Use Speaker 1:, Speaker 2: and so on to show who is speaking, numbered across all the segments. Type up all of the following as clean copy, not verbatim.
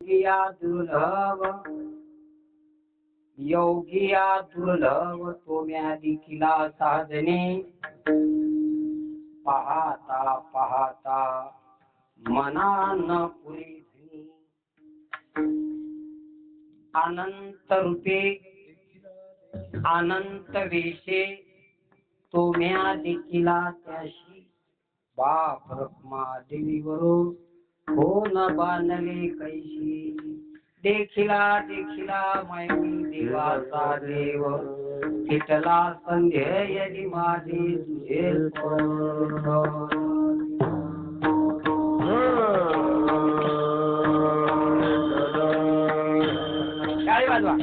Speaker 1: योगिया दुर्लभ, योगिया दुर्लभ तो म्या दिखिला साधने, पाहता पाहता मना न पुरी धनी, अनंत रूपे अनंत वेशे तो म्या दिखिला त्याशी, बाप रखमा देवीवरून हो न बांधले कैशी, देखिला देखिला मैनी देवाचा देव, फिटला संध्येयली माझी तुझे टाळी वाजवा.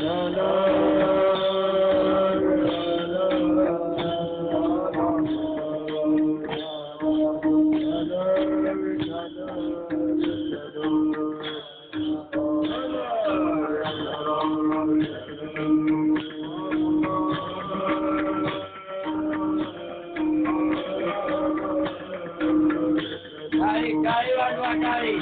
Speaker 1: टाळी वाजवा टाळी.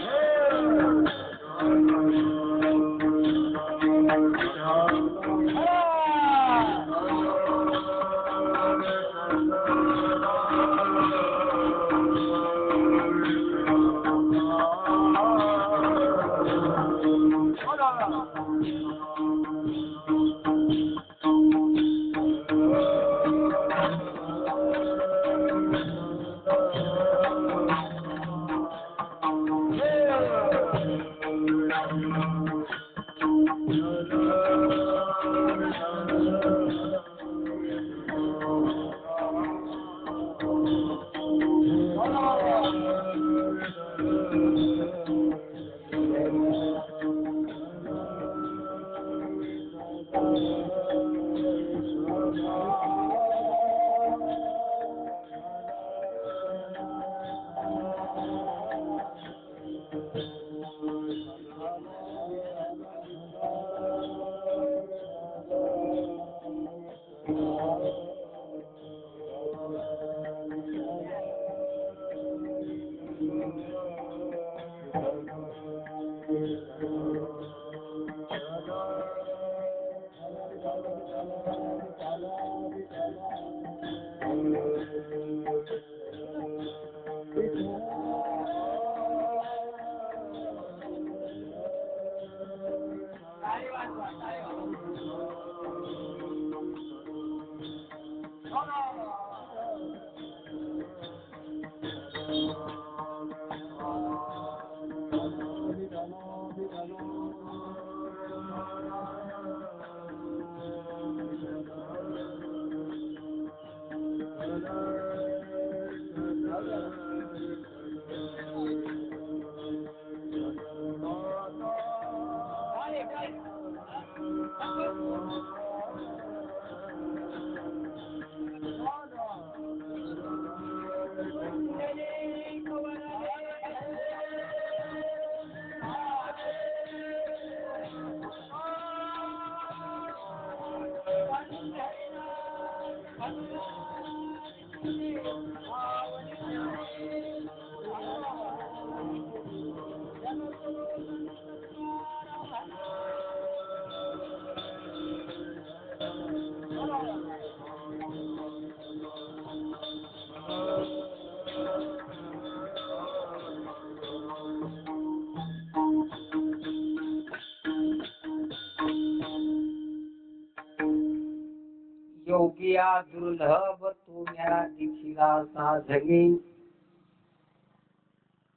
Speaker 1: योगिया दुर्लभ तो म्या दिखिला साधने,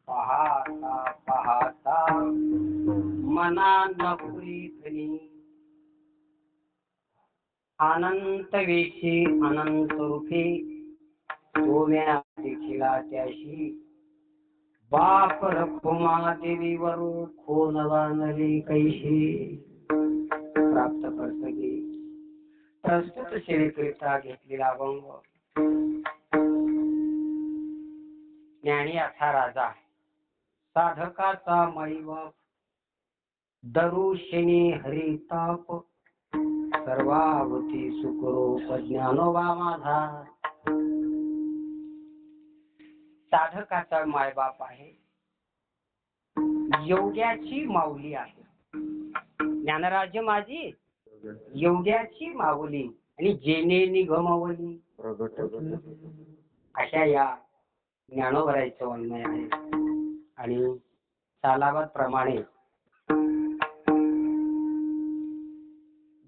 Speaker 1: पाहता पाहता मना न पुरी धनी, अनंत वेशी अनंत रूपे तो म्या दिखिला त्याशी, बाप रखुमा देवीवरून खोन बांधले कैशी. प्राप्त करसगे प्रस्तुत श्रीकरिता घेतलेला अभंग. ज्ञानी असा राजा साधकाचा मैबाप, दरुशनी हरिताप, सर्वावती सुखरूप ज्ञानोबा माझा. साधकाचा मायबाप आहे, योग्याची माऊली आहे. ज्ञानराज्य माझी एवढ्याची माऊली आणि जेणे गमावली. अशा या ज्ञानोबरायचं वाङ्मय आहे. आणि सालाबाद प्रमाणे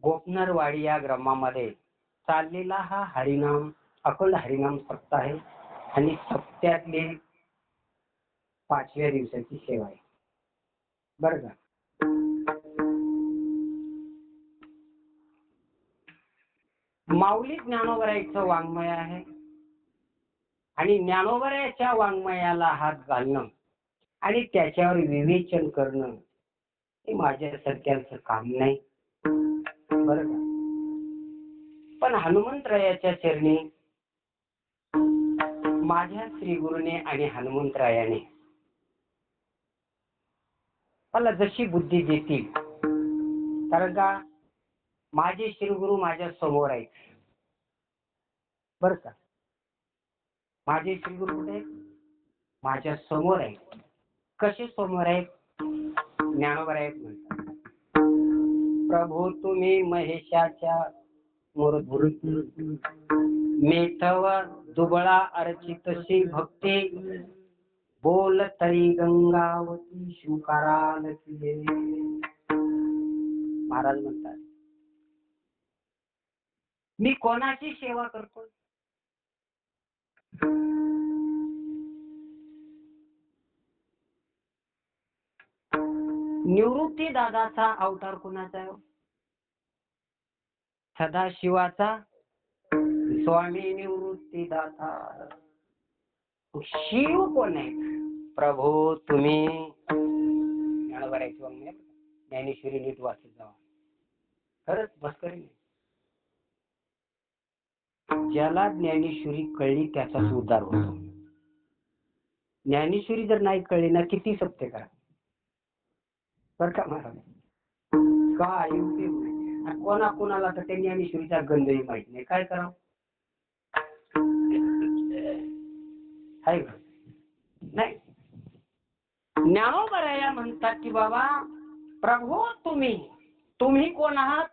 Speaker 1: गोपनरवाडी या ग्रामामध्ये चाललेला हा हरिनाम अखंड हरिनाम सप्ताह आहे. आणि सप्त्यातले 5व्या दिवसाची सेवा आहे बर का. माऊली ज्ञानोबरायचं वाङ्मय आहे. आणि ज्ञानोबरायच्या वाङ्मयाला हात घालणं आणि त्याच्यावर विवेचन करणं हे माझ्यासारख्यांचं काम नाही बर का. पण हनुमंतरायाच्या चरणी माझ्या श्री गुरुने आणि हनुमंतरायाने मला जशी बुद्धी देतील, कारण का माझे श्री गुरु माझ्या समोर आहेत बर का. माझे श्री गुरु कुठे माझ्या समोर आहेत. कसे समोर आहेत? ज्ञानोबा आहेत म्हणतात, प्रभू तुम्ही महेशाच्या मूर्ती मेथव दुबळा अर्चितशी भक्ती बोल तरी गंगावती शुकाराल तुझे. महाराज म्हणतात मी कोणाची सेवा करतो? निवृत्ती दादाचा अवतार कोणाचा आहे? सदाशिवाचा स्वामी निवृत्ती दाता. शिव कोण आहे? प्रभू तुम्ही. ज्ञानेश्वरी नीट वाचत जावा, खरंच मस्करी नाही. ज्याला ज्ञानेश्वरी कळली त्याचाच उद्धार होतो. ज्ञानेश्वरी जर नाही कळली ना किती सत्य करा बर का महाराज. काय कोणा कोणाला तर त्या ज्ञानेश्वरीचा गंधही माहित नाही, काय करावं? नाही. ज्ञानोबराया म्हणतात की बाबा प्रभू तुम्ही कोण आहात?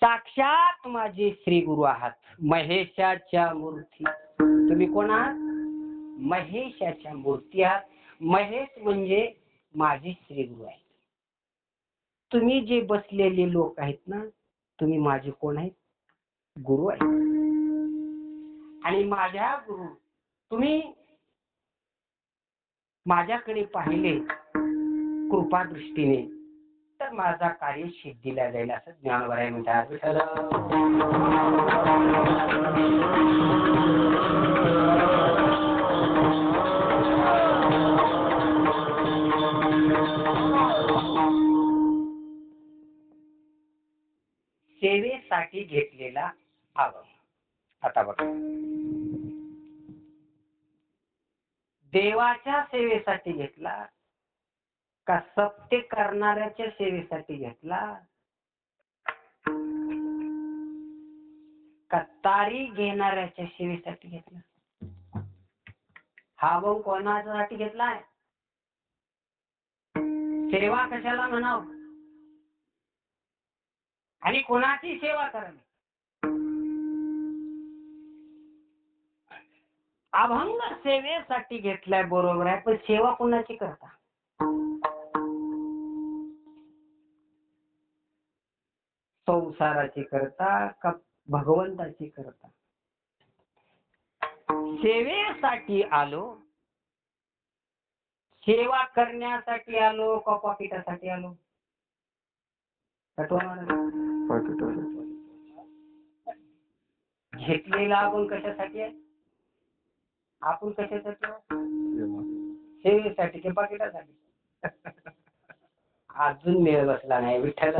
Speaker 1: साक्षात माझे श्री गुरु आहात, महेशाच्या मूर्ती. तुम्ही कोण आहात? महेशाच्या मूर्ती आहात. महेश म्हणजे माझे श्री गुरु आहेत. तुम्ही जे बसलेले लोक आहेत ना, तुम्ही माझे कोण आहेत? गुरु आहेत. आणि माझ्या गुरु तुम्ही माझ्याकडे पाहिले कृपा दृष्टीने तर माझा कार्य सिद्धीला जाईल असं ज्ञानोबराय म्हणतात. सेवेसाठी घेतलेला अभंग. आता बघा, देवाच्या सेवेसाठी घेतला का सत्य करणाऱ्याच्या सेवेसाठी घेतला का तारी घेणाऱ्याच्या सेवेसाठी घेतला? हा अभंग कोणासाठी घेतलाय? सेवा कशाला म्हणाव आणि कोणाची सेवा करावी? अभंग सेवेसाठी घेतलाय बरोबर आहे, पण सेवा कोणाची करता? संसाराची करता का भगवंताची करता? सेवेसाठी आलो, सेवा करण्यासाठी आलो का पाकिटासाठी आलो? घेतलेला आपण कशासाठी आहे? आपण कशासाठी? सेवेसाठी की पाकिटासाठी? अजून मेळ बसला नाही विठ्ठल.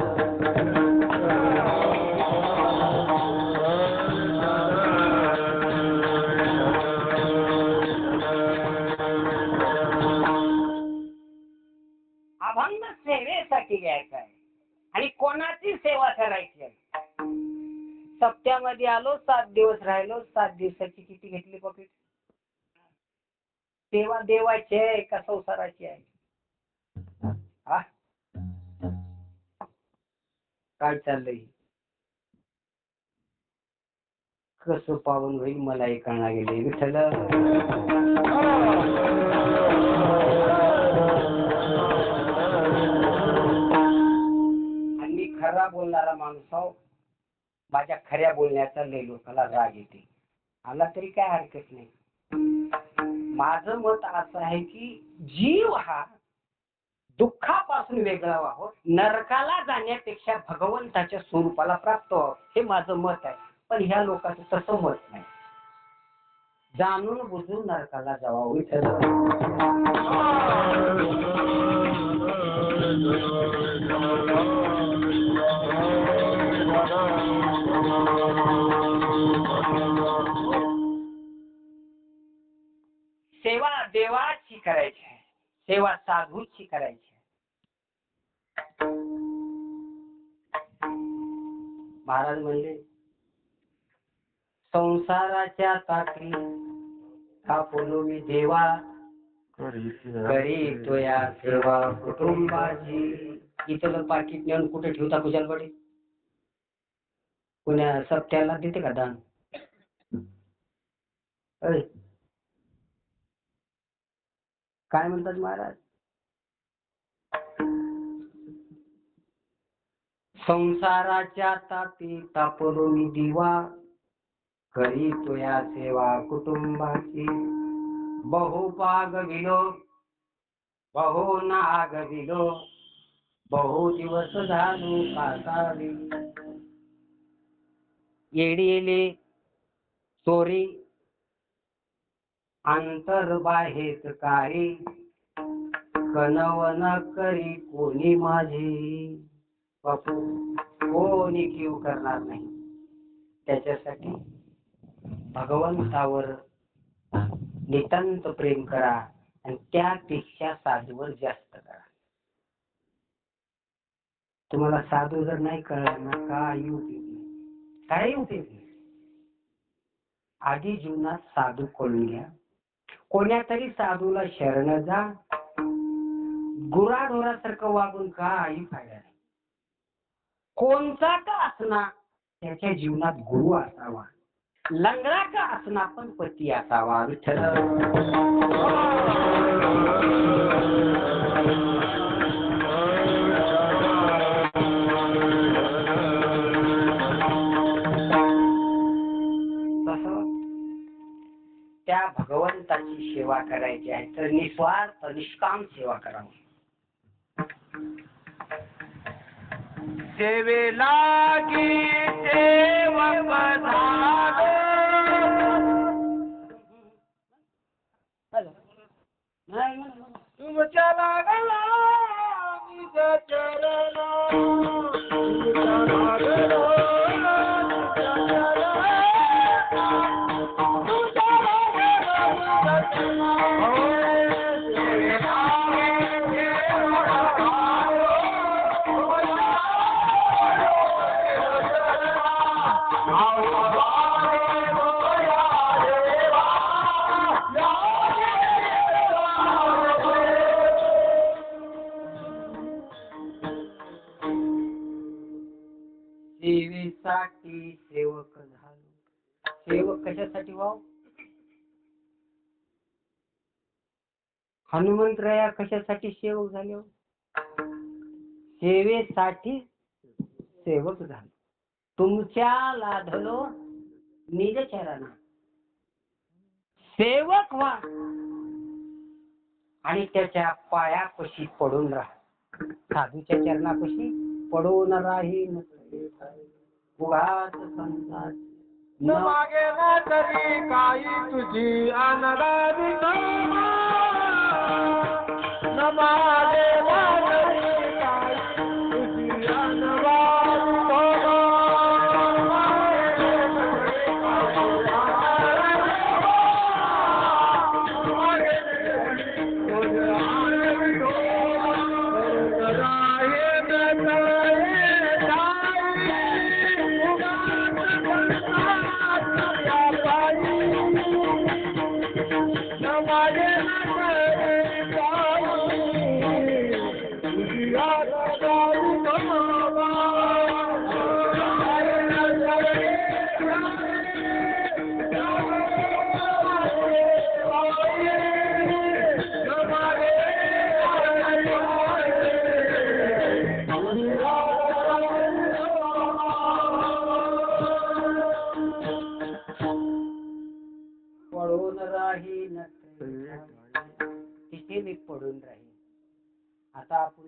Speaker 1: अभंग सेवेसाठी घ्यायचा आहे आणि कोणाची सेवा करायची आहे? सप्त्यामध्ये आलो, 7 दिवस राहिलो, 7 दिवसाची किती घेतली पॉकेट? सेवा देवाची आहे का संसाराची आहे? काय चाललंय, कसं पावन होईल मला हे कळणार गेले विठ्ठल. आणि मी खरा बोलणारा माणूस आहो, माझ्या खऱ्या बोलण्याचा लय लोकांना राग येते. आला तरी काय हरकत नाही. माझं मत असं आहे की जीव हा दुःखापासून वेगळा व्हावं, नरकाला जाण्यापेक्षा भगवंताच्या स्वरूपाला प्राप्त व्हावं, हे माझं मत आहे. पण ह्या लोकांचं तसं मत नाही. जाणून बुजून नरकाला जावं. सेवा देवाची करायची आहे, सेवा साधूची करायची आहे. महाराज म्हणले संसाराच्या ताकरी कापलो मी देवा, करी तोया सेवा कुटुंबाची. इथलं पाकिट नेऊन कुठे ठेवता कुशालवाडी? पुण्या सप्त्याला देते का दान? काय म्हणतात महाराज? संसाराच्या तापी तापलो मी दिवा, करी तोया सेवा कुटुंबाची. बहु पागविलो बहु नागविलो, बहु दिवस झालो कासावी. येडीले चोरी अंतर बाहेत कारी, कनवन करी कोणी माझी. बापू कोणी कीव करणार नाही. त्याच्यासाठी भगवंतावर नितांत प्रेम करा आणि त्यापेक्षा साधूवर जास्त करा. तुम्हाला साधू जर नाही कळलं ना, काही उपयोग नाही, काही उपयोग नाही. आधी जीवनात साधू कळून घ्या. कोण्या तरी साधूला शरण जा. गुराढोरासारखं वागून काही फायदा नाही. कोणता का असना त्याच्या जीवनात गुरु असावा, लंगडा का असना पण पती असावा. विठ्ठल त्या भगवंताची सेवा करायची आहे तर निस्वार्थ निष्काम सेवा करावी.
Speaker 2: सेवेला सेवक झालो, तुमच्या लागला निज चरण, तुमच्या लागला
Speaker 1: सेवेसाठी सेवक झालो. सेवक कशासाठी व्हाव? हनुमंतराया कशासाठी सेवक झाले? सेवेसाठी सेवक झालो. तुमच्या लाधलो निज चरणा. सेवक व्हा आणि त्याच्या पायापाशी पडून राहा. साधूच्या चरणापाशी पडून राहीन उगाच संसार
Speaker 2: न मागे ना तरी काही तुझी अनगारी, न मागे ना तरी काही तुझी अनगारी.
Speaker 1: आता आपण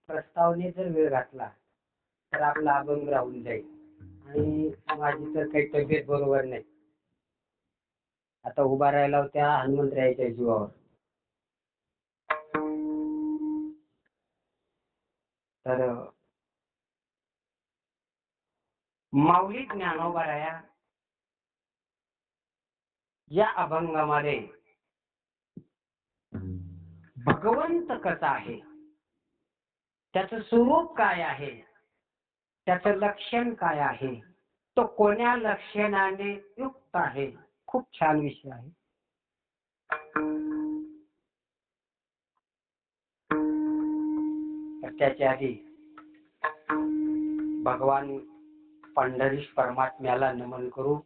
Speaker 1: प्रस्तावने जर वेळ घातला तर आपला अभंग राहून जाईल आणि माझी तर काही तब्येत बरोबर नाही. आता उभा राहिला होत्या हनुमंतरायाच्या जीवावर. तर माऊली ज्ञानोबाराया या अभंगामध्ये भगवंत कसा आहे, त्याचं स्वरूप काय आहे, त्याचं लक्षण काय आहे, तो कोण्या लक्षणाने युक्त आहे. खूप छान विषय आहे. तर त्याच्या आधी भगवान पंढरीश परमात्म्याला नमन करू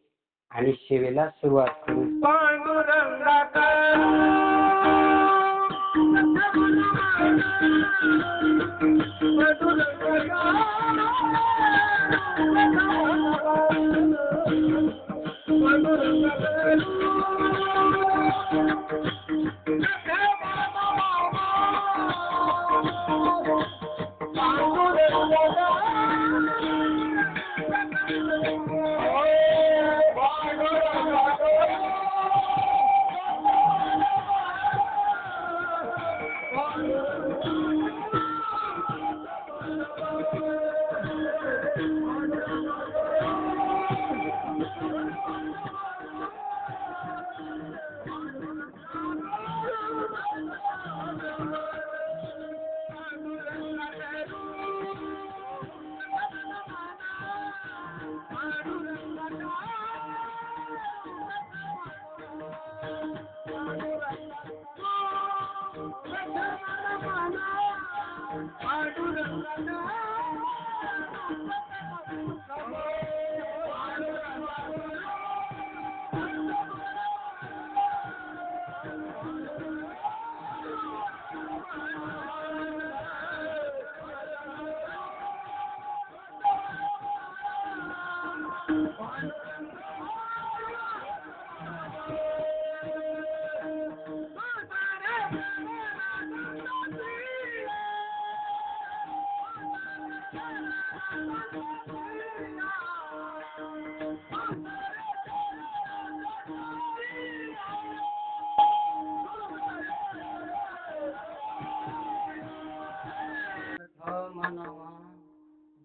Speaker 1: आणि सेवेला सुरुवात करू.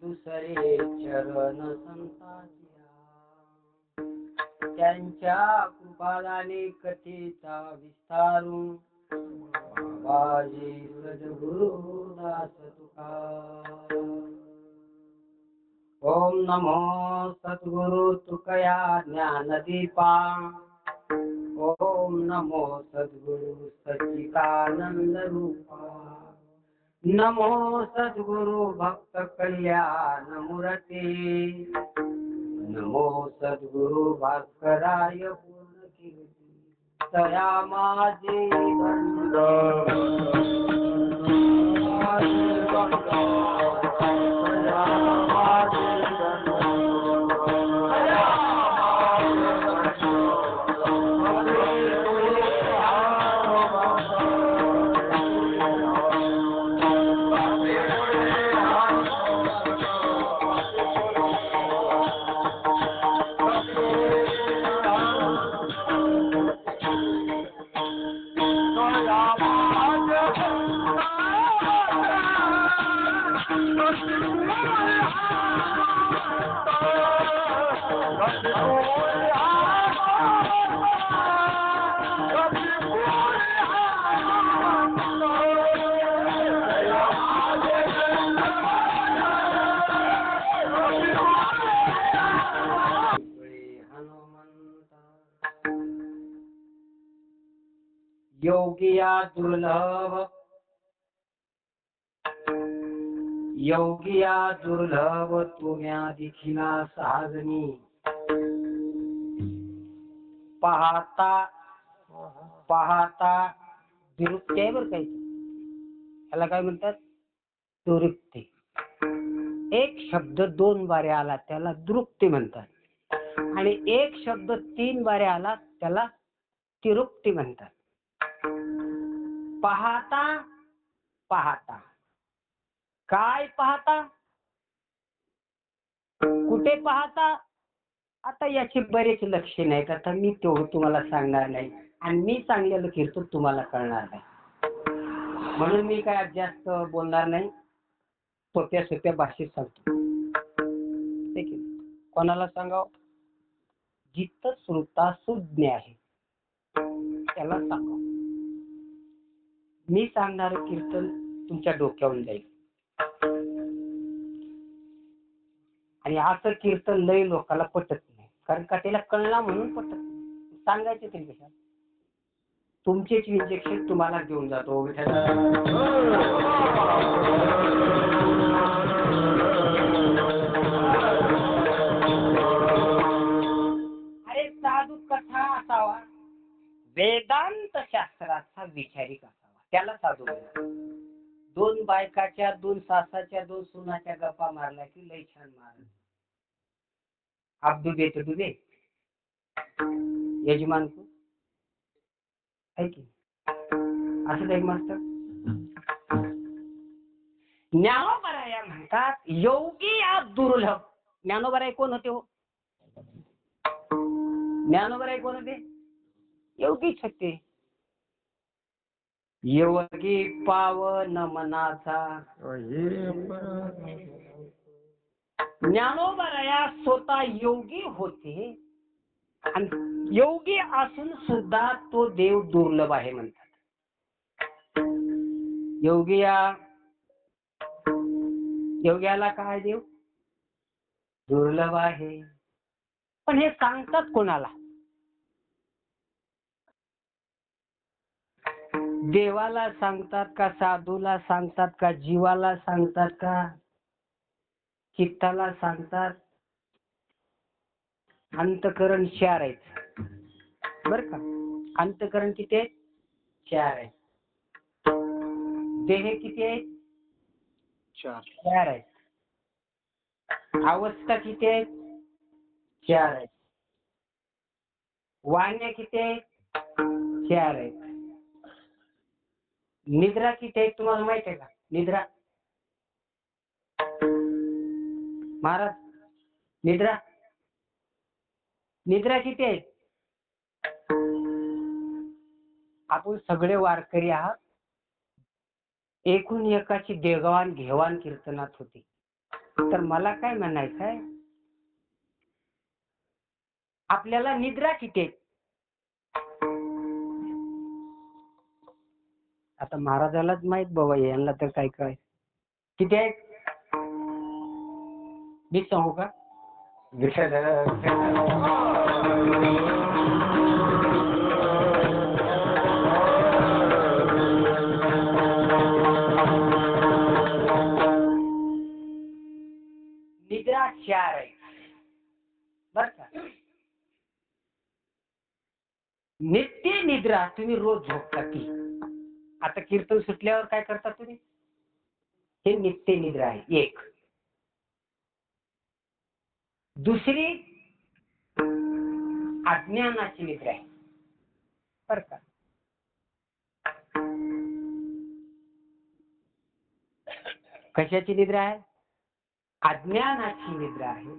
Speaker 1: दुसरे चरण संतांच्या, त्यांच्या कृपालाने कथेचा विस्तारू बाबाजी सद्गुरु दास तुका. ओम नमो सद्गुरु तुकया ज्ञानदीपा. ओम नमो सद्गुरु सच्चिदानंद रूपा. नमो सद्गुरु भक्त कल्याण मूर्ती. नमो सद्गुरु भास्कराय पूर्ण कीर्ती. तया माझे बंद योगिया दुर्लभ. योगिया दुर्लभ तुम्या दिखिला साजनी. पाहता पाहता दुरुक्ती आहे बरं काही, याला काय म्हणतात, दुरुक्ती. एक शब्द 2 बारे आला त्याला दुरुक्ती म्हणतात, आणि एक शब्द 3 बारे आला त्याला तिरुक्ती म्हणतात. पाहता पाहता काय पाहता, कुठे पाहता, आता याचे बरेच लक्षण आहेत. आता मी तेवढं तुम्हाला सांगणार नाही आणि मी सांगलेलं कीर्तन तुम्हाला कळणार नाही, म्हणून मी काय जास्त बोलणार नाही. सोप्या सोप्या भाषेत सांगतो. ठीक आहे. कोणाला सांगाव? जित श्रोता सुज्ञ आहे त्याला सांगाव. मी सांगणार कीर्तन तुमच्या डोक्यावरून जाईल. आणि असं कीर्तन लय लोकांना पटत नाही, कारण का त्याला कळला म्हणून पटत नाही. सांगायचे तरी कशा? तुमचेच इंजेक्शन तुम्हाला घेऊन जातो. अरे साधू कथा असावा, वेदांत शास्त्राचा विचारिक असावा, त्याला साधू म्हणतात. 2 बायकाच्या, 2 सासाच्या, 2 सुनाच्या गप्पा मारल्या की लय छान मारत. आप डुबे तो डुबे यजमान को है की असं एक मास्तर. ज्ञानोबराया म्हणतात योगी या दुर्लभ. ज्ञानोबराय कोण होते हो? ज्ञानोबराय कोण होते? योगीच होते. योगी पावन मनाचा. ज्ञानोबराया स्वतः योगी होते आणि योगी असून सुद्धा तो देव दुर्लभ आहे म्हणतात. योग्याला काय देव दुर्लभ आहे. पण हे सांगतात कोणाला? देवाला सांगतात का, साधूला सांगतात का, जीवाला सांगतात का, चित्ताला सांगतात? अंतकरण 4 आहेत बर का. अंतकरण किती आहेत? 4 आहेत. देह किती आहेत? 4 आहेत. अवस्था किती आहेत? 4 आहेत. वाण्या किती आहेत? 4 आहेत. निद्रा किती आहेत तुम्हाला माहित आहे का? निद्रा महाराज, निद्रा किती आहेत? आपण सगळे वारकरी आहात. एकूण एकाची देवाण घेवाण कीर्तनात होती. तर मला काय म्हणायचं आहे, आपल्याला निद्रा किती आहेत? आता महाराजालाच माहित बाबा, यांना तर काय कळायचं. किती आहेत मी सांगू का? निद्रा 4 आहे बर का. नित्य निद्रा तुम्ही रोज झोपता ती. आता कीर्तन सुटल्यावर काय करता तुम्ही? हे नित्य निद्रा आहे एक. दुसरी अज्ञानाची निद्रा आहे बर का. कशाची निद्रा आहे? अज्ञानाची निद्रा आहे.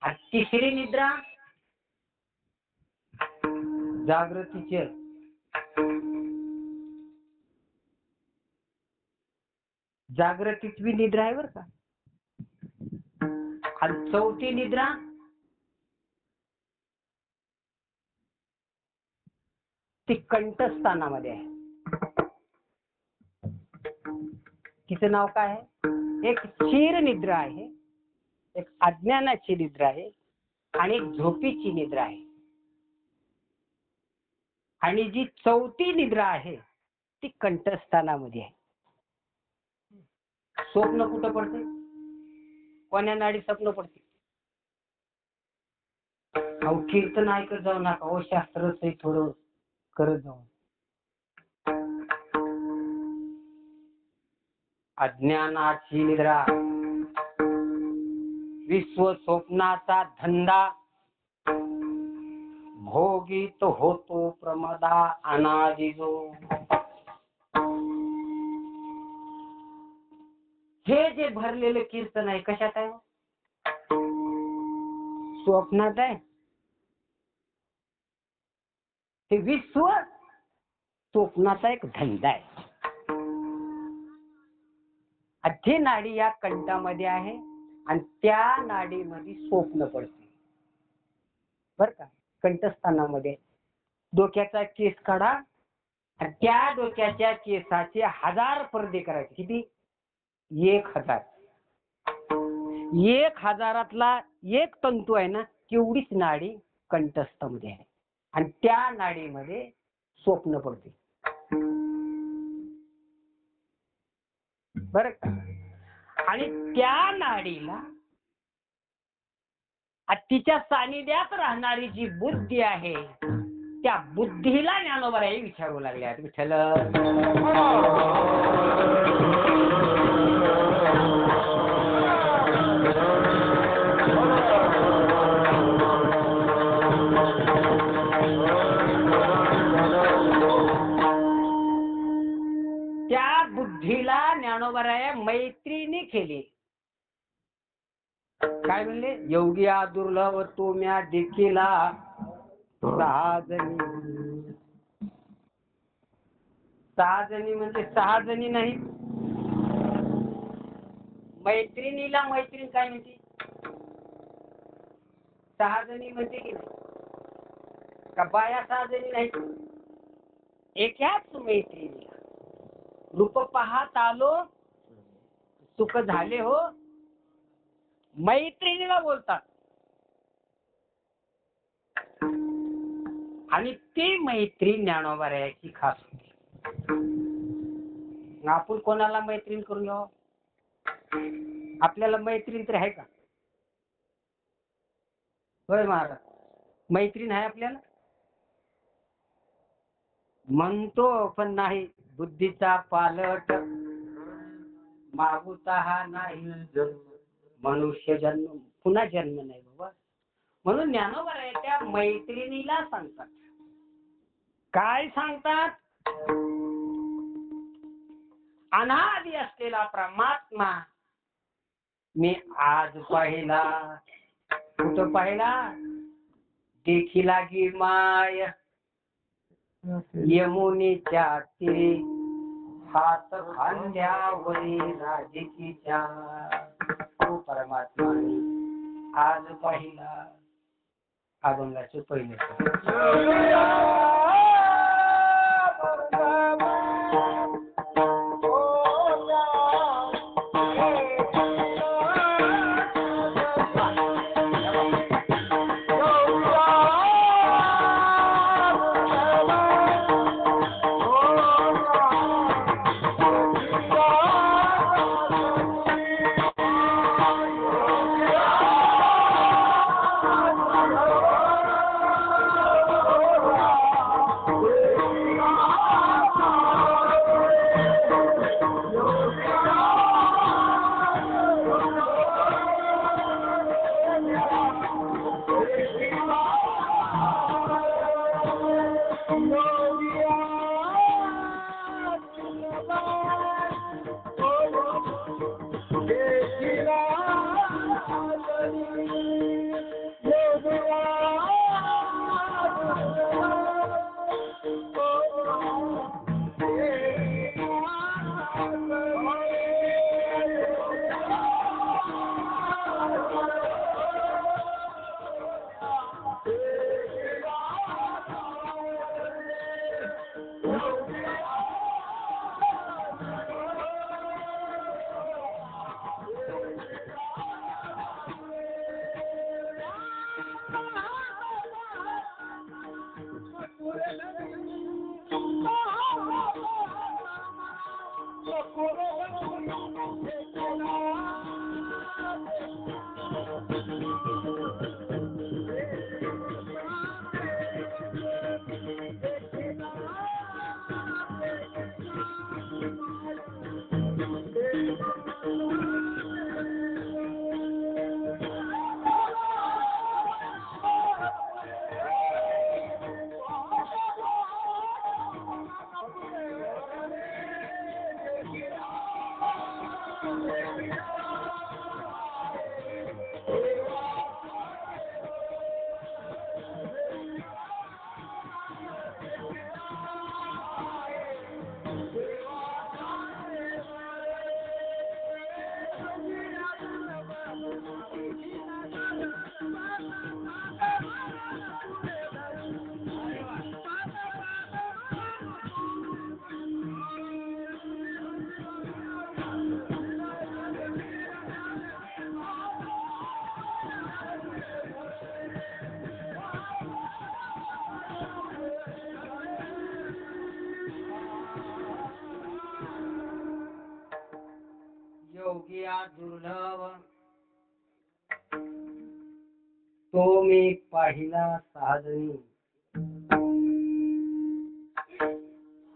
Speaker 1: आणि तिसरी निद्रा जागृतीची. जागृतीची निद्रा आहे बर का. आणि चौथी निद्रा ती कंठस्थानामध्ये आहे. तिचं नाव काय आहे? एक स्थिर निद्रा आहे, एक अज्ञानाची निद्रा आहे आणि एक झोपीची निद्रा आहे. आणि जी चौथी निद्रा आहे ती कंठस्थानामध्ये आहे. स्वप्न कुठं पडते? कोण्या नाडी स्वप्न पडते? अहो कीर्तन ऐकत जाऊ नका, ओ शास्त्राचं थोडं करत जाऊ. अज्ञानाची निद्रा, विश्व स्वप्नाचा धंदा, भोगीत होतो प्रमदा अनादिजो. हे जे भरलेलं कीर्तन आहे कशात आहे? स्वप्नात आहे. हे विश्व स्वप्नाचा एक धंदा आहे. अध्य नाडी या कंठामध्ये आहे आणि त्या नाडीमध्ये स्वप्न पडते बर का. कंठस्थानामध्ये डोक्याचा केस काढा आणि त्या डोक्याच्या केसाचे 1000 पडदे करायचे. किती? 1000. 1000 एक तंतू आहे ना, तेवढीच नाडी कंठस्थामध्ये आहे आणि त्या नाडीमध्ये स्वप्न पडते बर का. आणि त्या नाडीला तिच्या सानिध्यात राहणारी जी बुद्धी आहे त्या बुद्धीला ज्ञानोबाराय विचारू लागल्या. विठ्ठल त्या बुद्धीला ज्ञानोबाराय मैत्रिणी केली. काय म्हणले? योगी दुर्लभ तो म्या देखीला 6 जणी. 6 जणी म्हणजे 6 जणी नाही. मैत्रिणीला मैत्रीण काय म्हणते? 6 जणी म्हणते की नाही? का बाया 6 जणी नाही? एकाच मैत्रिणीला रूप पाहत आलो सुख झाले हो, मैत्रिणीला बोलतात. आणि ती मैत्रीण ज्ञानोबारायाची खास होती. आपण कोणाला मैत्रीण करून घ्यावं? आपल्याला मैत्रीण तर आहे का? होय महाराज, मैत्रीण आहे आपल्याला? म्हणतो पण नाही. बुद्धीचा पालट मागुता हा नाही मनुष्य जन्म, पुन्हा जन्म नाही बाबा. म्हणून ज्ञानोबाराय त्या मैत्रिणीला सांगतात. काय सांगतात? अनादि असलेला परमात्मा मी आज पाहिला. कुठं पाहिला? देखीला गी माय यमुनेच्या तीरी हात खांद्यावरी राधिकीच्या. तो परमात्मा मी आज पाहिला. अभंगाचे पहिले. योगिया दुर्लभ तो मी पाहिला साधनी,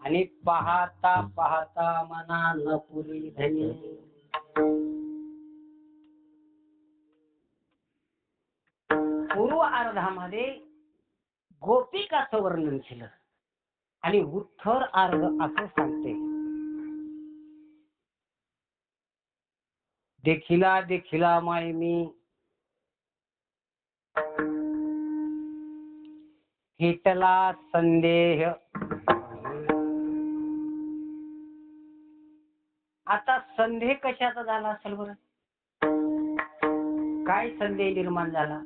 Speaker 1: आणि पाहता पाहता मना न पुरी धनी. पूर्व अर्धामध्ये गोपिकाचं वर्णन केलं आणि उत्तर अर्ध असं सांगते. देखिला देखिला माय मी हिटला संदेह. आता संदेह कशाचा झाला असेल बरं? काय संदेह निर्माण झाला?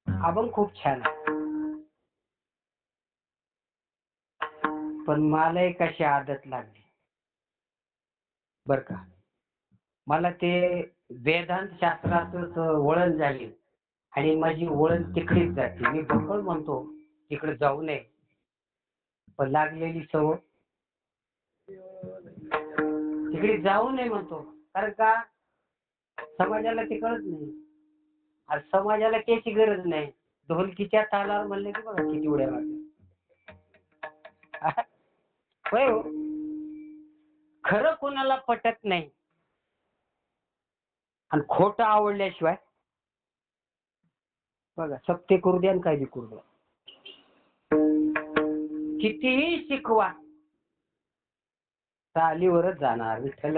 Speaker 1: अभंग खूप छान आहे, पण मला कशी आदत लागली बर का. मला ते वेदांत शास्त्रातच वळण झाली आणि माझी वळण तिकडेच जाते. मी बरोबर म्हणतो तिकडे जाऊ नये, पण लागलेली सवय तिकडे जाऊ नये म्हणतो. कारण का समाजाला ते कळत नाही. आज समाजाला त्याची गरज नाही. ढोलकीच्या तालावर म्हणले की बघा किती उड्या मारल्या. होय हो, खरं कोणाला पटत नाही आणि खोटं आवडल्याशिवाय बघा सत्य करू द्या आणि काय बी करू द्या, कितीही शिकवा चालीवरच जाणार. विठ्ठल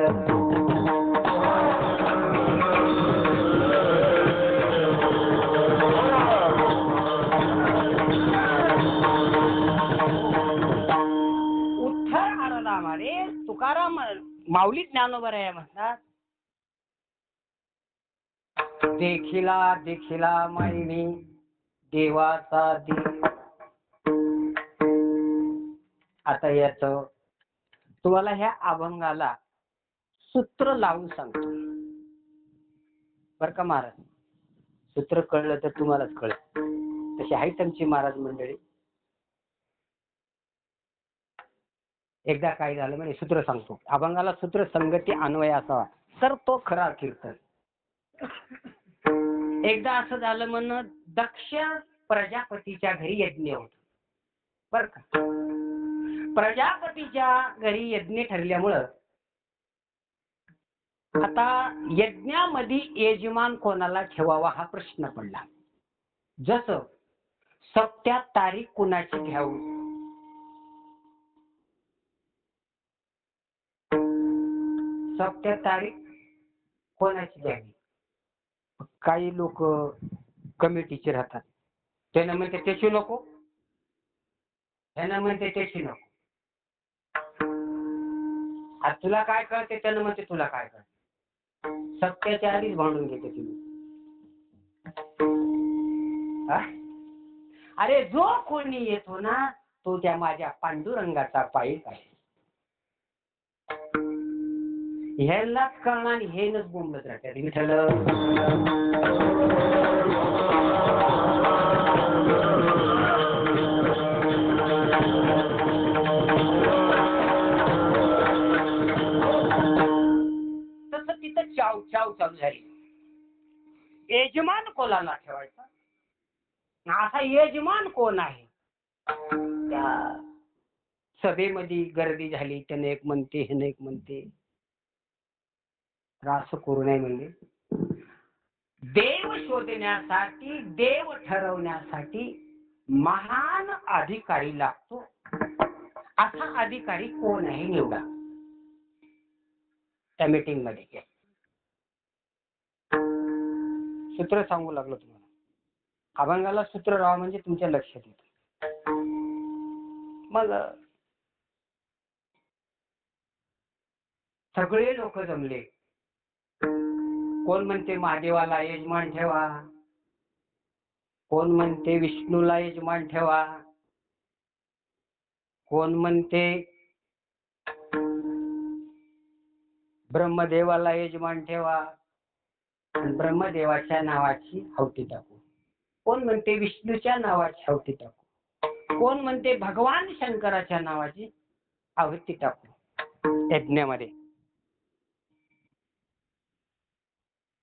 Speaker 1: उत्तर आरडामध्ये तुकाराम माऊली ज्ञानोबा म्हणतात, देखिला देखिला मायनी देवाचा देव. आता याच तुम्हाला ह्या अभंगाला सूत्र लावून सांगतो बर का महाराज. सूत्र कळलं तर तुम्हालाच कळत. तशी आहे त्यांची महाराज मंडळी. एकदा काय झालं म्हणजे सूत्र सांगतो. अभंगाला सूत्र संगती अन्वय असावा तर तो खरा कीर्तन. एकदा असं झालं म्हण, दक्ष प्रजापतीच्या घरी यज्ञ होत बर का. प्रजापतीच्या घरी यज्ञ ठरल्यामुळं आता यज्ञामध्ये यजमान कोणाला ठेवावा हा प्रश्न पडला. जसं सप्त्यात तारीख कुणाची घ्यावी, सप्त्यात तारीख कोणाची घ्यावी. काही लोक कमिटीचे राहतात, त्यांना म्हणते त्याची नको, त्यांना म्हणते त्याची नको. आज तुला काय कळते, त्यांना म्हणते तुला काय कळते. सत्याच्या आधीच भांडून घेते तुम्ही. अरे जो कोणी येतो ना तो त्या माझ्या पांडुरंगाचा पायीक आहे. ह्यालाच कळणार आणि हेनच बोंबलत राहतात. विठ्ठल तसं तिथं चाव चाव चालू झाली. यजमान कोणाला ठेवायचा, असा यजमान कोण आहे. त्या सभेमध्ये गर्दी झाली. त्याने एक म्हणते, ह्याने एक म्हणते. असं करू नये म्हणजे देव शोधण्यासाठी, देव ठरवण्यासाठी महान अधिकारी लागतो. असा अधिकारी कोण आहे निवडा. त्या मीटिंग मध्ये. सूत्र सांगू लागलो तुम्हाला. अभंगाला सूत्र राहा म्हणजे तुमच्या लक्षात येतं. मग सगळे लोक जमले. कोण म्हणते महादेवाला यजमान ठेवा, कोण म्हणते विष्णूला यजमान ठेवा, कोण म्हणते ब्रह्मदेवाला यजमान ठेवा आणि ब्रह्मदेवाच्या नावाची हावटी टाकू, कोण म्हणते विष्णूच्या नावाची हावटी टाकू, कोण म्हणते भगवान शंकराच्या नावाची आहुती टाकू यज्ञामध्ये,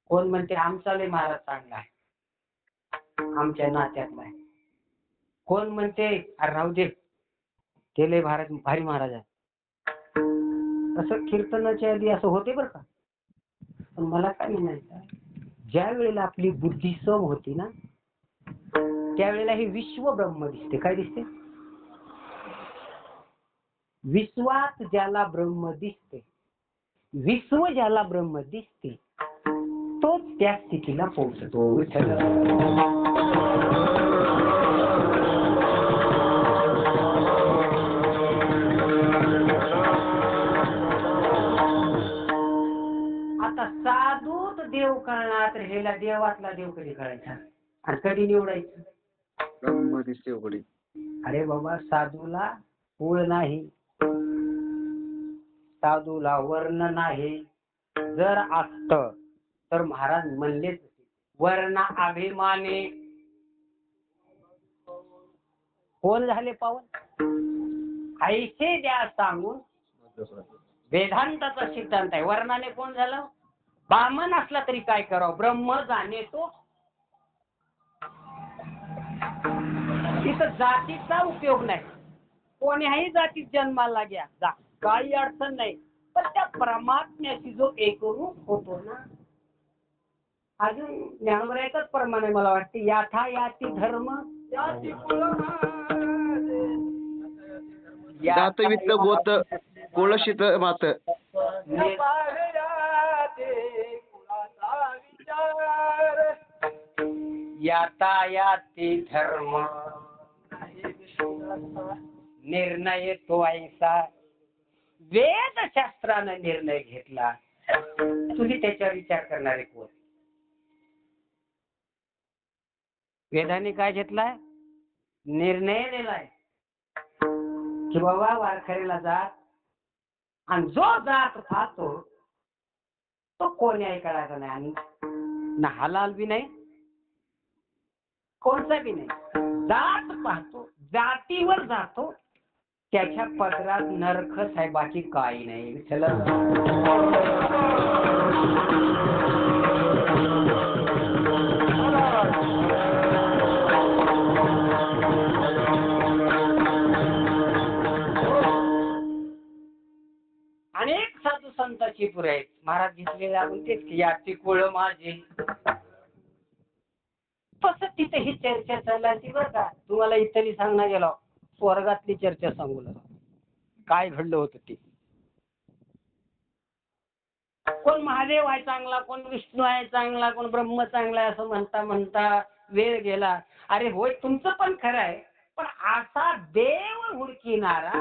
Speaker 1: कोण म्हणते आमचा लय महाराज चांगला आहे, आमच्या नात्यातला आहे, कोण म्हणते अरे राहू दे ते लय भारी महाराज आहे. असं कीर्तनाच्या आधी असं होते बरं का. पण मला काय म्हणायचं, ज्या वेळेला आपली बुद्धी सम होती ना त्यावेळेला हे विश्व ब्रह्म दिसते. काय दिसते? विश्वात ज्याला ब्रह्म दिसते, विश्व ज्याला ब्रह्म दिसते तोच त्या स्थितीला पोहोचतो. आता साधूत देव कळणार तर ह्याला देवातला देव कधी कळायचा आणि कधी निवडायचं?
Speaker 3: ब्रह्म दिसते उघडी.
Speaker 1: अरे बाबा साधूला कुळ नाही, साधूला वर्ण नाही. जर असत तर महाराज म्हणलेच वर्ण अभिमाने कोण झाले पावन ऐसे द्या सांगून. वेदांताचा सिद्धांत आहे. वर्णाने कोण झालं? ब्राह्मण असला तरी काय करावं, ब्रह्म जाणे तो. तिथं जातीचा उपयोग नाही. कोण्याही जातीत जन्माला घ्या जा, काही अडचण नाही. पण त्या परमात्म्याशी जो एकरूप होतो ना. अजून ज्ञानोबा एकच प्रमाण आहे मला वाटते, याथा याती धर्म याती
Speaker 3: जात वित्त गोत कोळशित मात.
Speaker 1: याता याती धर्म निर्णय तो ऐसा. वेदशास्त्रानं निर्णय घेतला, तुम्ही त्याच्यावर विचार करणारे कोण? वेदाने काय घेतलाय? निर्णय दिलाय की बाबा वारकरीला जात, आणि जो जात पाहतो तो कोण्याही कळायचा नाही, आणि ना हलाल बी नाही कोणता बी नाही. जात पाहतो, जातीवर जातो, त्याच्या पदरात नरखच आहे, बाकी काही नाही. विठ्ठल अनेक साधू संतांची पुरे आहेत. महाराज घेतलेले आपण तेच की याची कुळ माझे. तसं तिथे ही चर्चा चालली बरं का. तुम्हाला इथली सांगणार गेलो, स्वर्गातली चर्चा सांगू लागलो काय घडलं होतं ते. कोण महादेव आहे चांगला, कोण विष्णू आहे चांगला, कोण ब्रह्म चांगला आहे, असं म्हणता म्हणता वेळ गेला. अरे होय तुमचं पण खरं आहे, पण असा देव हुडकिणारा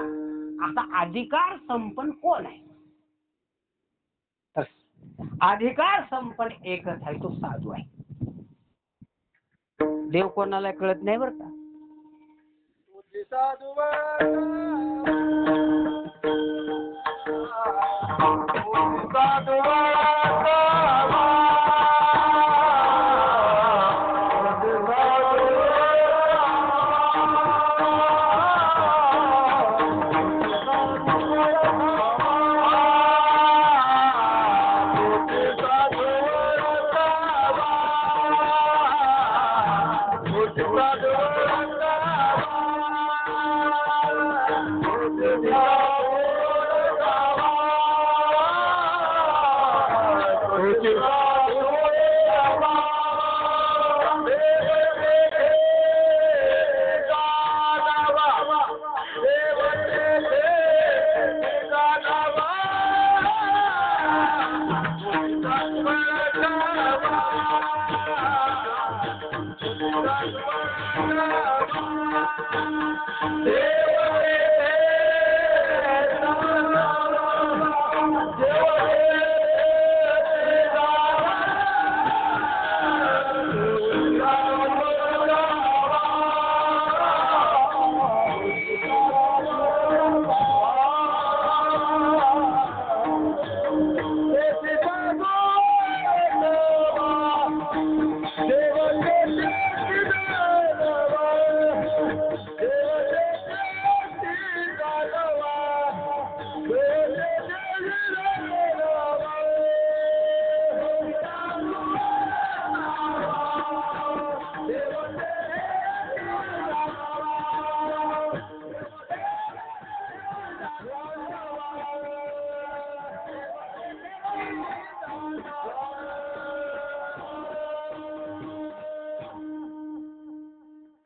Speaker 1: असा अधिकार संपन्न कोण आहे? तर अधिकार संपन्न एकच आहे, तो साधू आहे. देव कोणाला कळत नाही बरं का.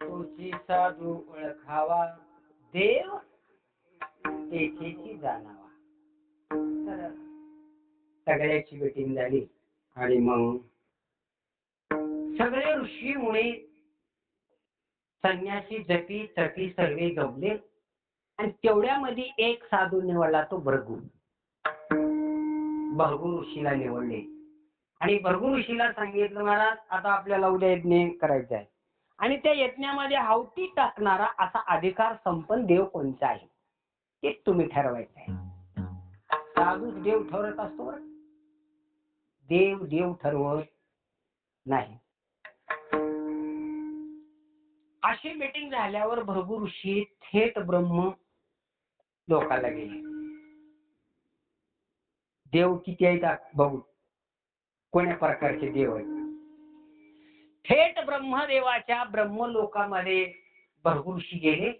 Speaker 1: तुझी साधू ओळखावा देव तेथेची जाणावा. तर सगळ्याची भेटीन झाली आणि मग सगळे ऋषी मुनी संन्यासी जपी तपी सर्वे जमले आणि तेवढ्यामध्ये एक साधू निवडला, तो भृगू. भृगू ऋषीला निवडले आणि भृगू ऋषीला सांगितलं, महाराज आता आपल्याला उद्या यज्ञ करायचा आहे आणि त्या यज्ञामध्ये हावटी टाकणारा असा अधिकार संपन्न देव कोणता आहे ते तुम्ही ठरवायचं आहे. साधूच देव ठरवत असतो बरं, देव ठरवत नाही. अशी मीटिंग झाल्यावर भृगू ऋषी थेट ब्रह्म लोकाला गेले. देव किती आहेत बघू, कोण्या प्रकारचे देव आहेत. थेट ब्रह्मदेवाच्या ब्रह्मलोकामध्ये भृगू ऋषी गेले.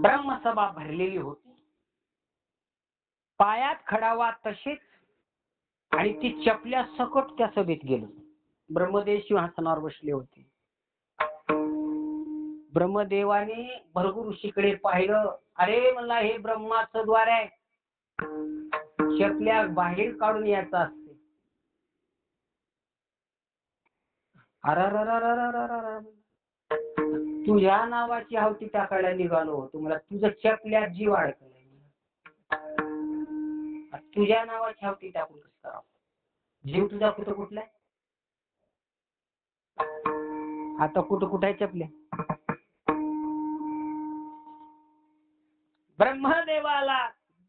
Speaker 1: ब्रह्मसभा भरलेली होती. पायात खडावा तसेच आणि ती चपल्या सकट त्या सभेत गेलो. ब्रह्मदेव सिंहासनावर बसले होते. ब्रह्मदेवाने भृगू ऋषीकडे पाहिलं. अरे म्हणला, हे ब्रह्माचं द्वार आहे, चपल्या बाहेर काढून यायचं असते. अर तुझ्या नावाची हावती टाकायला निघालो, तुम्हाला तुझं चपल्यात जीव अडकलाय, तुझ्या नावाची हावती टाकून कसं करावं? जीव तुझा कुठं कुठलाय? आता कुठं आहे चपल्या?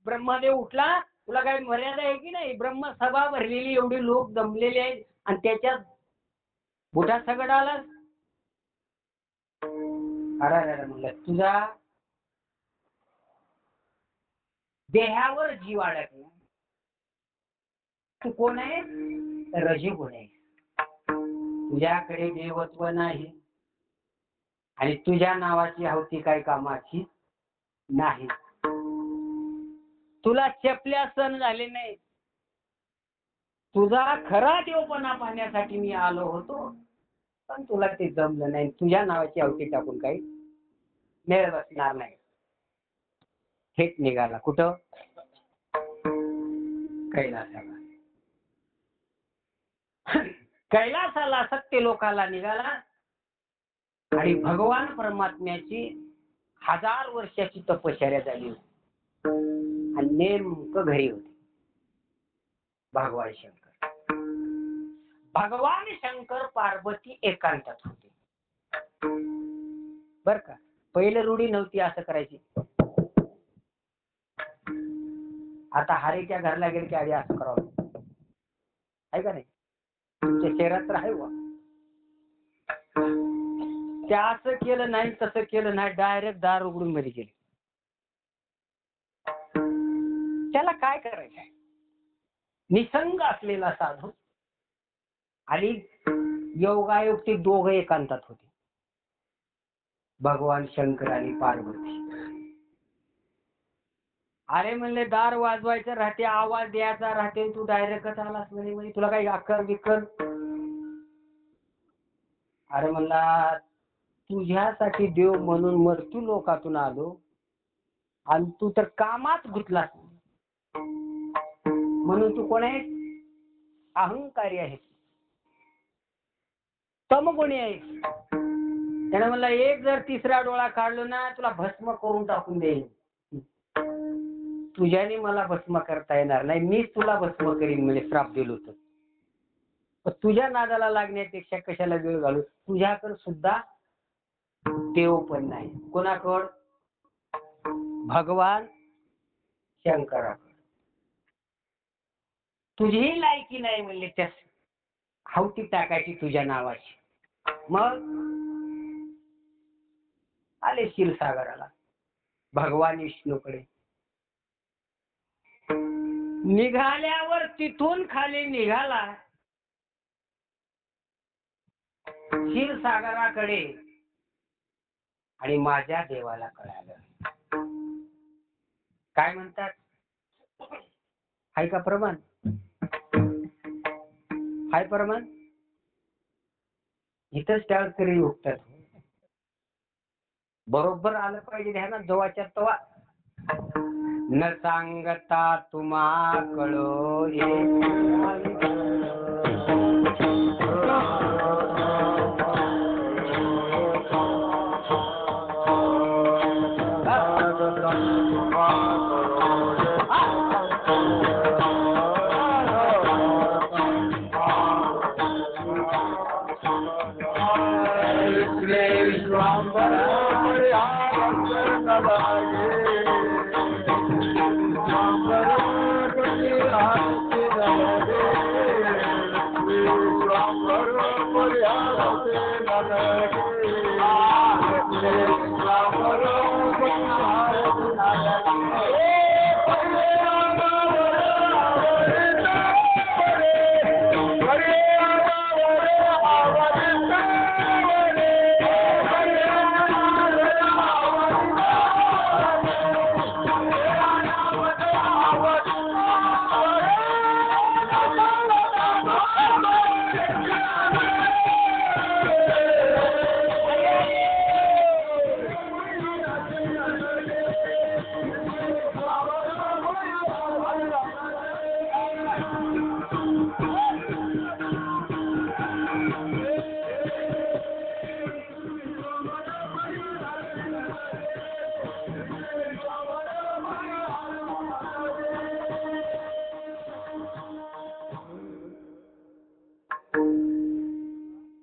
Speaker 1: ब्रह्मदेव उठला. तुला काही मर्यादा आहे की नाही? ब्रह्मसभा भरलेली, एवढी लोक जमलेले आहेत आणि त्याच्यात मोठा सगड आला. अरे म्हणलं, तुझा देहावर जीव अडकला. तू कोण आहे? रजोगुण आहे. तुझ्याकडे देवत्व नाही आणि तुझ्या नावाची हावती काही कामाची नाही. तुला चपल्या सण झाले नाही. तुझा खरा देवपणा पाहण्यासाठी मी आलो होतो, पण तुला ते जमलं नाही. तुझ्या नावाची हावती टाकून काही मेळ बसणार नाही. थेट निघाला कुठं? कैलासाला. कैलासाला सत्य लोकाला निघाला आणि भगवान परमात्म्याची 1000 वर्षाची तपश्चर्या झाली होती आणि नेमकं घरी होते भगवान शंकर. भगवान शंकर पार्वती एकांतात होते बर का. पहिले रूढी नव्हती असं करायची. आता हारीच्या घरला गेले की आधी असं करावं, आहे का नाही? तुमच्या शहरात तर आहे. त्या असं केलं नाही, तसं केलं नाही, डायरेक्ट दार उघडून मध्ये गेले. त्याला काय करायचंय? निसंग असलेला साधू आणि योगायोग ते दोघं एकांतात होते, भगवान शंकर आणि पार्वती. अरे म्हणले, दार वाजवायचं राहते, आवाज द्यायचा राहते, तू डायरेक्ट आलास म्हणे, तुला काही अक्कल बिक्कल? अरे म्हणला, तुझ्यासाठी देव म्हणून मृत्यू लोकातून आलो आणि तू तर कामात घुसलास म्हणून तू कोण आहे? अहंकारी आहे. तमगुणी आहे. त्याने म्हणला एक जर तिसरा डोळा काढलो ना तुला भस्म करून टाकून देईन. तुझ्याने मला भस्म करता येणार नाही, मीच तुला भस्म करीन म्हणजे श्राप दिलो होतं. पण तुझ्या नादाला लागण्यापेक्षा कशाला वेळ घालू. तुझ्याकडे सुद्धा देव पण नाही. कोणाकड? भगवान शंकराकड. तुझीही लायकी नाही म्हणले त्या हावटी टाकायची तुझ्या नावाची. मग आले क्षीरसागराला भगवान विष्णूकडे. निघाल्यावर तिथून खाली निघाला क्षीरसागराकडे आणि माझ्या देवाला कळालं. काय म्हणतात? हाय का प्रमाण? हाय प्रमाण? इथंच टाळकरी उठतात. बरोबर आलं पाहिजे ध्यानात जवळच्या तवा. न सांगता तुम्हा कळो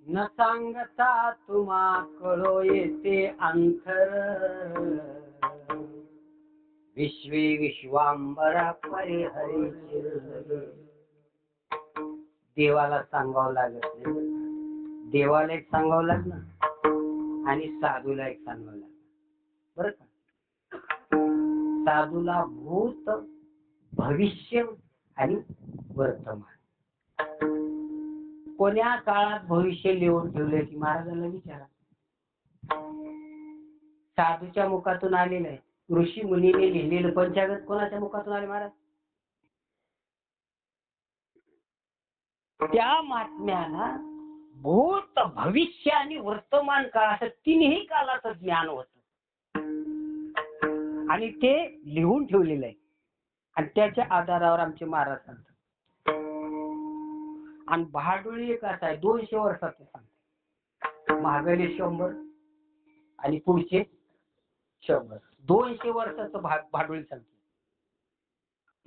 Speaker 1: न सांगता तुम्हा कळो येते अंतर. विश्वे विश्वांबरा परिहरी. देवाला सांगावं लागत नाही. देवाला एक सांगावं लागलं आणि साधूला एक सांगावं लागलं. बरं का? साधूला भूत, भविष्य आणि वर्तमान. कोण्या काळात भविष्य लिहून ठेवले की महाराजांना विचारा. साधूच्या मुखातून आलेलं आहे. ऋषी मुनीने लिहिलेलं पंचांग कोणाच्या मुखातून आले महाराज? त्या महात्म्याला भूत, भविष्य आणि वर्तमान काळ असं तिन्ही काळाचं ज्ञान होत आणि ते लिहून ठेवलेलं आहे. आणि त्याच्या आधारावर आमचे महाराज सांगतात. आणि बहाडोळी एक असा आहे 200 वर्षाचं सांगते. मागले 100 आणि पुढचे 100. 200 वर्षाचं भाडोळी सांगते.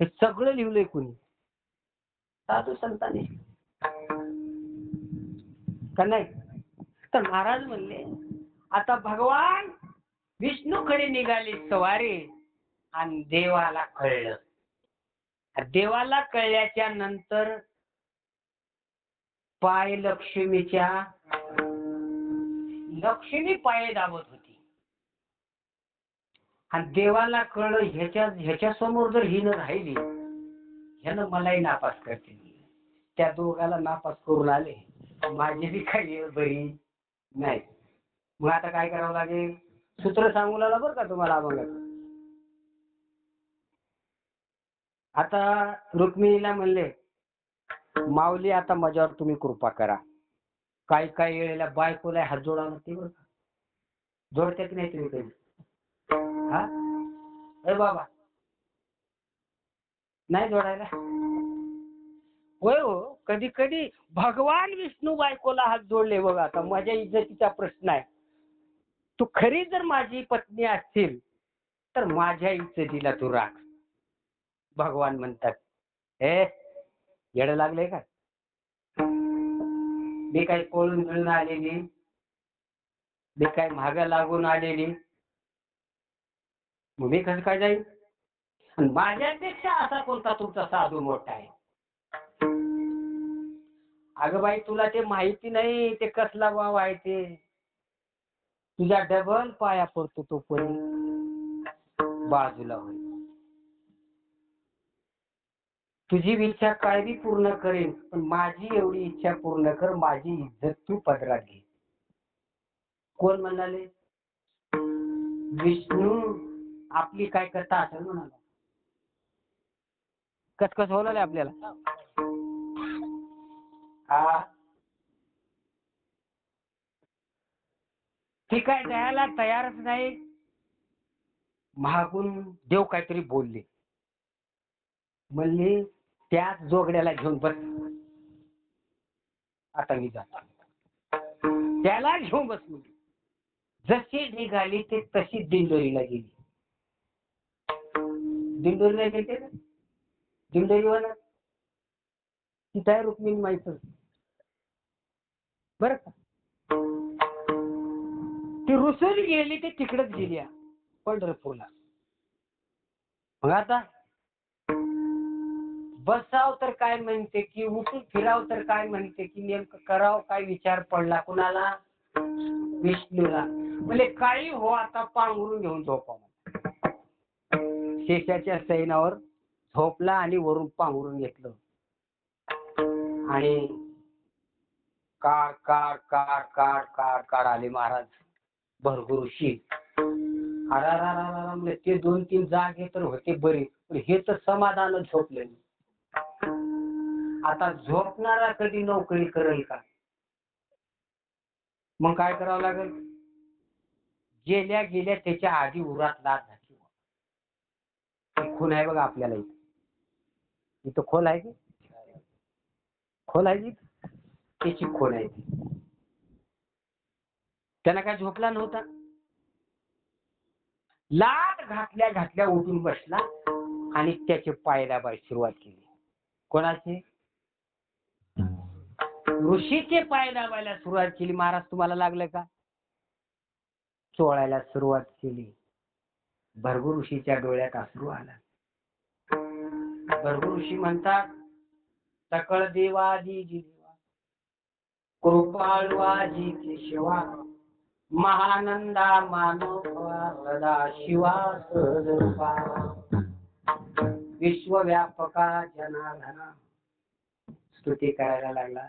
Speaker 1: हे सगळं लिहिलंय कोणी? साधू संतांनी का नाही? तर महाराज म्हणले आता भगवान विष्णूकडे निघाले सवारे आणि देवाला कळलं. देवाला कळल्याच्या नंतर पाय लक्ष्मीच्या, लक्ष्मी पाय दाबत होती आणि देवाला कळलं ह्याच्या समोर जर ही न राहिली ह्यानं मलाही नापास करते. त्या दोघाला नापास करून आले. माझी बी काही बरी नाही. मग आता काय करावं लागेल? सूत्र सांगू लागला बरं का तुम्हाला अभंगाचं. आता रुक्मिणीला म्हणले माऊली आता माझ्यावर तुम्ही कृपा करा. काही काही वेळेला बायकोला हात जोडावं लागते बरं का. जोडते की नाही तुम्ही कधी? हा ए बाबा नाही जोडायला. होय हो, कधी कधी भगवान विष्णू बायकोला हात जोडले बघा. आता माझ्या इज्जतीचा प्रश्न आहे. तू खरी जर माझी पत्नी असशील तर माझ्या इज्जतीला तू राख. भगवान म्हणतात, हे येडं लागले का? मी काही पळून मिळून आलेली, मी काही महाग लागून आलेली, मग मी कसं काय जाईल? आणि माझ्यापेक्षा असा कोणता तुमचा साधू मोठा आहे? अगं बाई, तुला ते माहिती नाही ते कसला भाव आहे ते. तुझ्या डबल पाया पडतो तो पण बाजूला होईल. तुझी इच्छा काय बी पूर्ण करेन, पण माझी एवढी इच्छा पूर्ण कर, माझी इज्जत तू पदरात घे. कोण म्हणाले? विष्णू आपली काय कथा असेल म्हणाला. कस होणार आहे आपल्याला? हा, ती काय द्यायला तयारच नाही. मागून देव काहीतरी बोलले, म्हणले त्याच जोगड्याला घेऊन बस, आता मी जातो. त्याला घेऊन बस म्हणजे जशी निघाली ते तशी दिंडोरीला गेली. दिंडोरीला गेली ना, दिंडोरीवाला तिथं आहे रुक्मिणी माहिती बरं का. ती रुसून गेली ते तिकडच गेली पंढरपूरला. मग आता बसाव तर काय म्हणते की उठून फिराव तर काय म्हणते की नेमकं करावं काय विचार पडला कुणाला? विष्णूला. म्हणजे काही हो आता पांघरून घेऊन झोपावं. शेषाच्या सैनावर झोपला आणि वरून पांघरून घेतलं आणि काढ काढ काढ काढ काढ काढ आले महाराज भरपूर शी. म्हणजे ते 2-3 जागे तर होते बरे, पण हे तर समाधान झोपले. आता झोपणारा कधी नोकरी करेल का? मग काय करावं लागेल? गेल्या गेल्या त्याच्या आधी उरात लाट घातली. खून आहे बघा आपल्याला इथं खोल आहे की खोल आहे की त्याची खोल आहे ती. त्यांना काय झोपला नव्हता. लाट घातल्या घातल्या उठून बसला आणि त्याचे पाय दाबायला सुरुवात केली. कोणाचे? ऋषीचे पाय दाबायला सुरुवात केली. महाराज तुम्हाला लागलं का? चोळायला सुरुवात केली. भरगू ऋषीच्या डोळ्यात अश्रू आला. भरगू ऋषी म्हणतात, सकळ देवादी देवा कृपाळवाजी केशवा महानंदा मानोवा सदा शिवा सहजरूपा विश्वव्यापका जनार्दना स्तुती करायला लागला.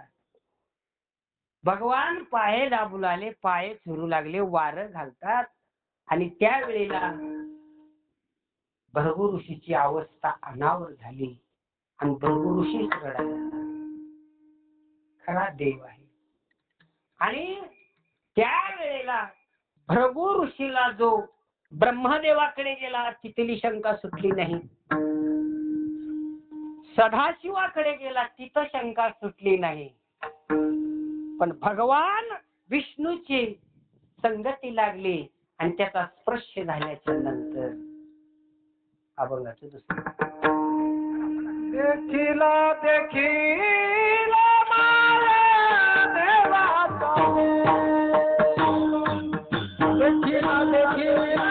Speaker 1: भगवान पाय दाबू लागले, पाय फिरू लागले, वारं घालतात आणि त्यावेळेला भृगु ऋषीची अवस्था अनावर झाली आणि भृगु ऋषी रडायला. खरा देव आहे. आणि त्यावेळेला भृगु ऋषीला जो ब्रह्मदेवाकडे गेला तिथली शंका सुटली नाही. सदाशिवाकडे गेला तिथं शंका सुटली नाही. पण भगवान विष्णूची संगती लागली आणि त्याचा स्पर्श झाल्याच्या नंतर अभंगाचं दुसरं
Speaker 2: देखिला देखिला माया देवाचा देखिला देखिला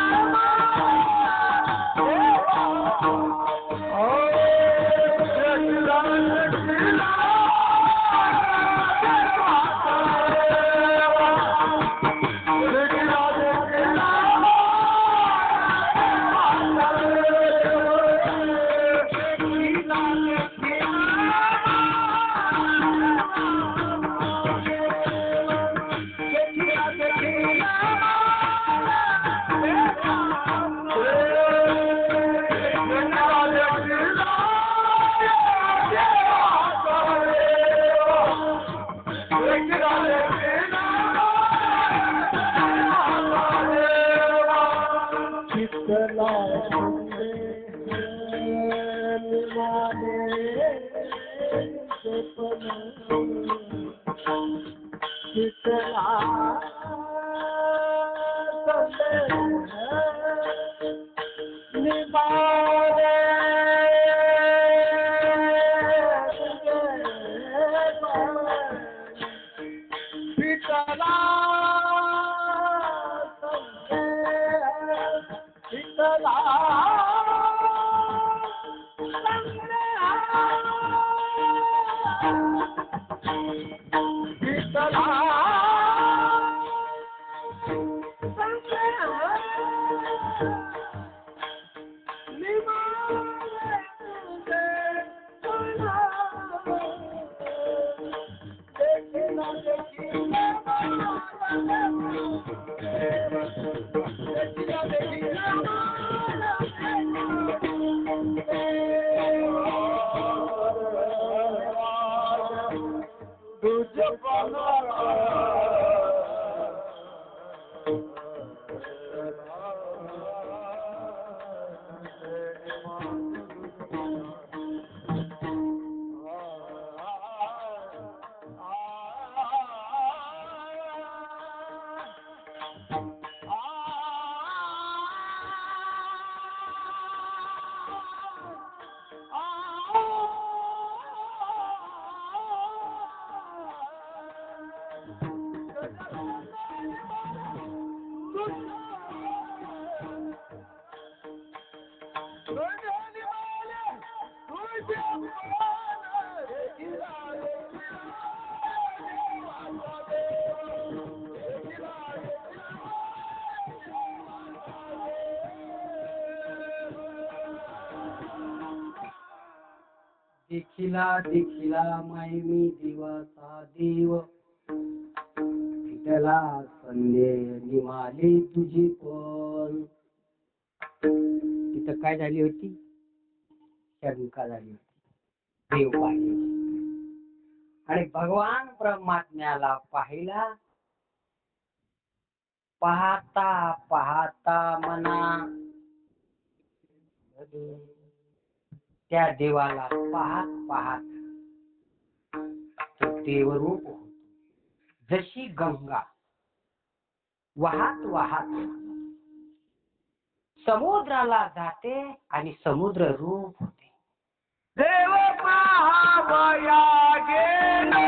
Speaker 1: देखिला देखिला माय मी देवाचा देव, विठ्ठला संदे निमाली तुझी पण. तिथं काय झाली होती? शंका झाली होती देव पाहिजे. आणि भगवान परमात्म्याला पाहिला. पाहता पाहता मना त्या देवाला पाहत पाहत तो देवरूप होतो. जशी गंगा वाहत वाहत समुद्राला जाते आणि समुद्र रूप होते.
Speaker 2: देव महावया गेलो,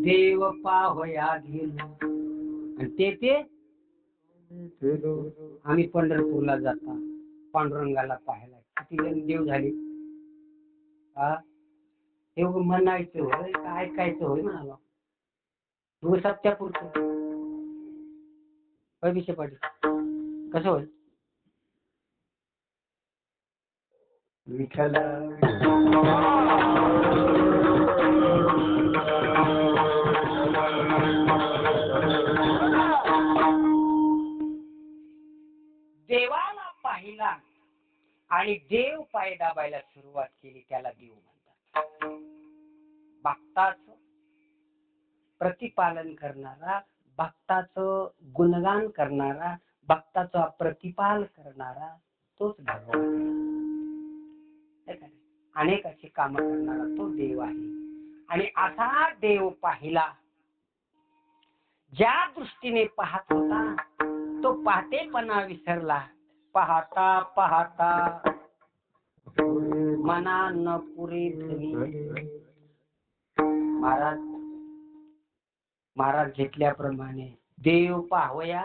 Speaker 1: देव पाहया गेलो. आणि ते आम्ही पंढरपूरला जाता पांडुरंगाला पाहायला. किती जण देव झाले. देव म्हणायचं होय का ऐकायचं होय म्हणाला. तू सत्या पुरतो विषय पाटील कसं होय. विठ्ठल देवाला पाहिला आणि देव पाय दाबायला सुरुवात केली, त्याला देव म्हणतात. भक्ताचं प्रतिपालन करणारा, भक्ताचं गुणगान करणारा, भक्ताचा प्रतिपाल करणारा तोच भगवान. अनेकाची कामं करणारा तो देव आहे. आणि असा देव पाहिला. ज्या दृष्टीने पाहत होता तो पाहतेपणा विसरला. पाहता पाहता मना न पुरे धनी. महाराज घेतल्याप्रमाणे देव पाहूया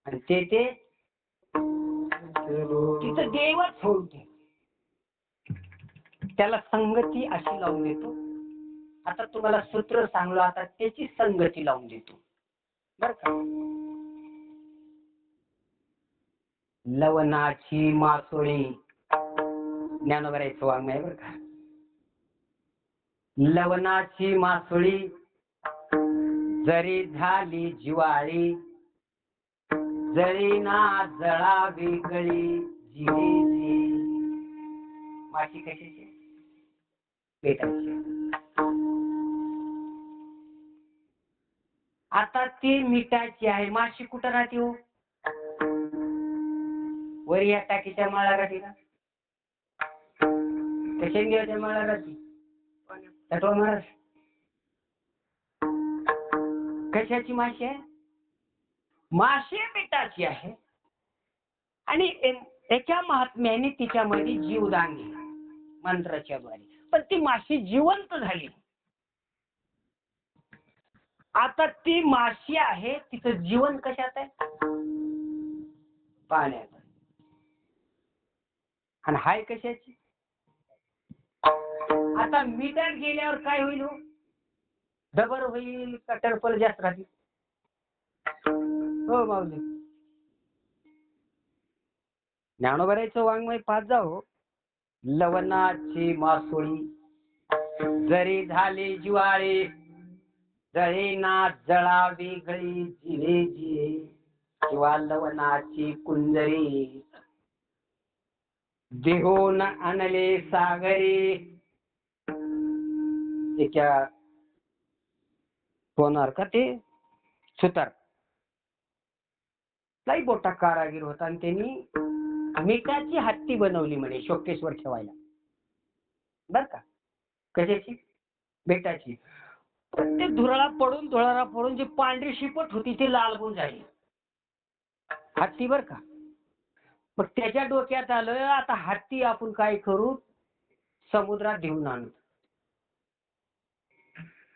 Speaker 1: आणि ते तिथं देवच होते. त्याला संगती अशी लावून देतो. आता तुम्हाला सूत्र सांगलो, आता त्याची संगती लावून देतो बर का. लवणाची मासोळी. ज्ञानोबरायचं वाङ्मय आहे बरं का. लवणाची मासोळी जरी झाली जिवाळी, जळीना जळावी गळी जिरेची. माशी कशाची? पेटाची. आता ती मिठाची आहे. माशी कुठं राहते हो? वर या टाकीच्या माळा राहते का? कशाच्या माळा राहते? तटवा महाराज कशाची माशी आहे? माशी मिठाची आहे. आणि एका महात्म्याने तिच्यामध्ये जीवदान दिलं मंत्राच्या द्वारे. पण ती माशी जिवंत झाली. आता ती माशी आहे, तिचं जीवन कशात आहे? पाण्यात. आणि हाय कशाची? आता मिठात गेल्यावर काय होईल हो? डबर होईल का टरपल जास्त राहतील? हो माऊली. ज्ञानोबरायचं वाङ्मय पाहत जाओ. लवणाची मासोळी जरी झाली जिवाळी, जळेना जळावी गळी जिरेची. किंवा लवणाची कुंजरी देहून आणले सागरी. एका होणार का ते सुतार लाई बोटा कारागीर होता आणि त्यांनी मिठाची हत्ती बनवली म्हणे शोकेसवर ठेवायला. बर का? कशाची? बेटाची. पण ते धुराळा पडून जी पांढरी शिपट होती ती लाल होऊन झाली हत्ती. बर का? मग त्याच्या डोक्यात आलं आता हत्ती आपण काय करू? समुद्रात घेऊन आणू.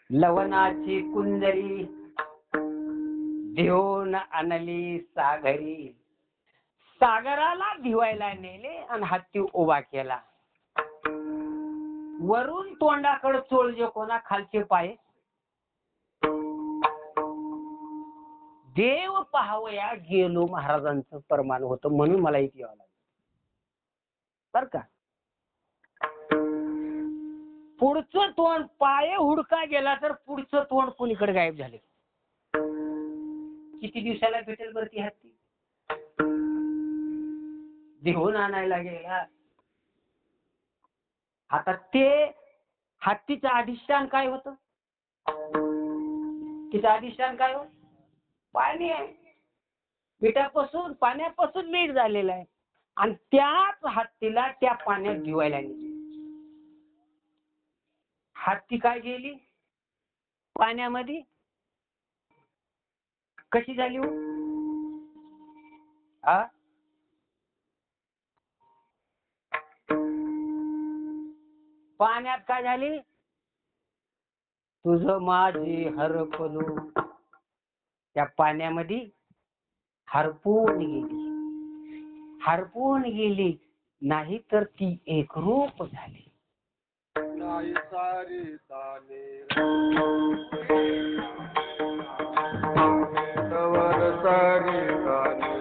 Speaker 1: लवणाची कुंजरी घेऊन आणली सागरी. सागराला भिवायला नेले आणि हत्ती उभा केला. वरून तोंडाकडे चोळजे कोणा खालचे पाय. देव पाहावया गेलो महाराजांचं परमान होतं म्हणून मला इथे यावं लागलं. बर का? पुढचं तोंड पाय हुडका गेला तर पुढचं तोंड कोणीकडे गायब झाले. किती दिवसाला भेटेल बरं ती हत्ती? घेऊन आणायला गेला. आता ते हत्तीचं अधिष्ठान काय होतं? तिचं अधिष्ठान काय होत? पाणी आहे. मिठापासून पाण्यापासून मीठ झालेलं आहे. आणि त्याच हत्तीला त्या पाण्यात भिवायला नेली. हत्ती काय गेली पाण्यामध्ये? कशी झाली हो? पाण्यात काय झाली? तुझ माझी हरपलो. त्या पाण्यामध्ये हरपून गेली. हरपून गेली नाही तर ती एकरूप झाली.
Speaker 2: नाही सारी ताने तवर सारी ताने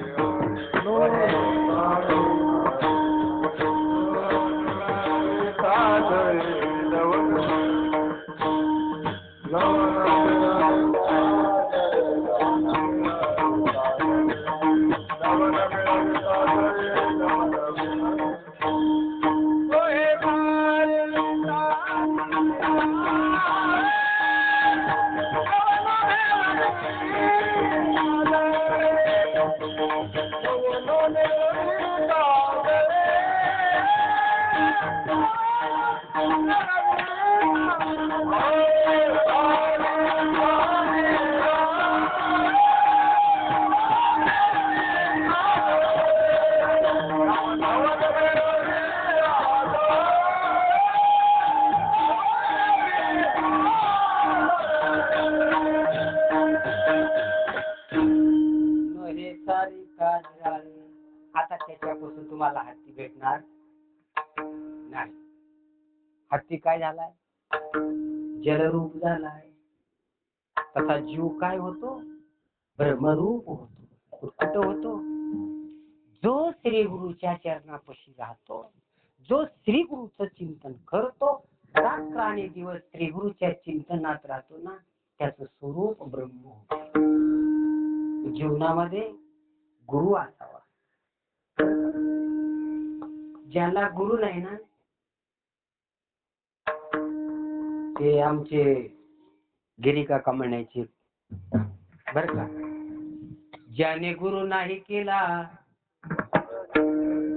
Speaker 1: आता त्याच्यापासून तुम्हाला हत्ती भेटणार नाही. हत्ती काय झालाय? जलरूप झालाय. तसा जीव काय होतो? ब्रह्मरूप होतो. कुठं होतो? जो श्री गुरुच्या चरणापाशी राहतो, जो श्री गुरुचं चिंतन करतो, रात्र आणि दिवस श्री गुरुच्या चिंतनात राहतो ना, त्याचं स्वरूप ब्रह्म होते. जीवनामध्ये गुरु असावा. ज्याला गुरु नाही ना, ते आमचे गिरी काका म्हणायचे बर का, ज्याने गुरु नाही केला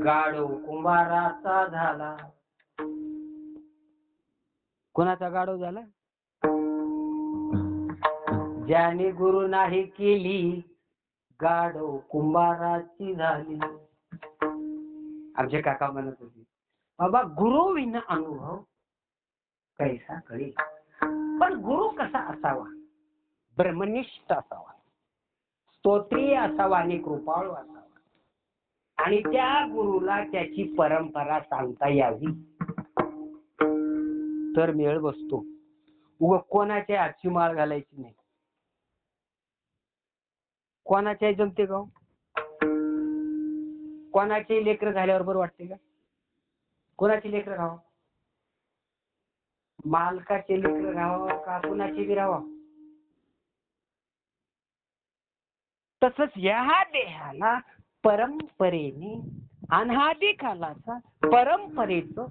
Speaker 1: गाढव कुंभाराचा झाला. कोणाचा गाढव झाला? ज्याने गुरु नाही केली गाढव कुंभाराची झाली. आमचे काका म्हणत होते, बाबा गुरु विना अनुभव कैसा कळी. पण गुरु कसा असावा? ब्रह्मनिष्ठ असावा, स्तोत्रीय असावा आणि कृपाळू असावा. आणि त्या गुरुला त्याची परंपरा सांगता यावी तर मेळ बसतो. उग कोणाच्या हातची माळ घालायची नाही. कोणाच्या जमते का? कोणाचे लेकर झाल्यावर बरं वाटते का? कोणाचे लेकर राहावं? मालकाचे लेकर राहावं का कुणाचे बी राहावं? तसंच या देहाला परंपरेने अनादी कालाचा परंपरेचं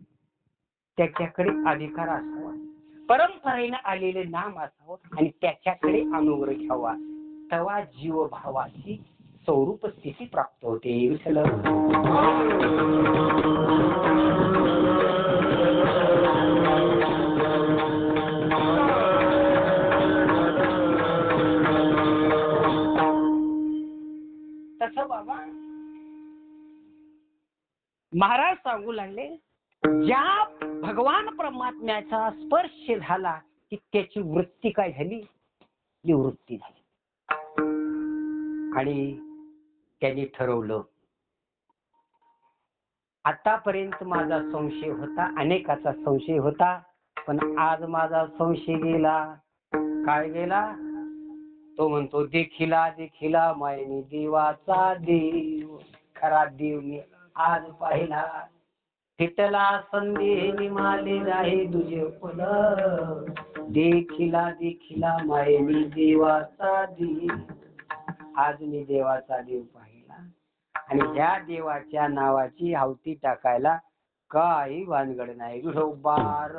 Speaker 1: त्याच्याकडे अधिकार असावा, परंपरेने आलेले नाम असावं आणि त्याच्याकडे अनुग्रह घ्यावा. तेव्हा जीवभावाची स्वरूप स्थिती प्राप्त होते. विठ्ठल तसं बाबा महाराज सांगू लागले, ज्या भगवान परमात्म्याचा स्पर्श झाला की त्याची वृत्ती काय झाली? निवृत्ती झाली. आणि त्यांनी ठरवलं, आतापर्यंत माझा संशय होता, अनेकाचा संशय होता, पण आज माझा संशय गेला. काय गेला? तो म्हणतो, देखिला देखिला मायनी देवाचा देव, खरा देव मी आज पाहिला. फिटला संधी माले आहे तुझे फुल, देखिला देखिला मायनी देवाचा देव. आज मी देवाचा देव पाहिला आणि ह्या देवाच्या नावाची हावती टाकायला काही भानगड नाही. बार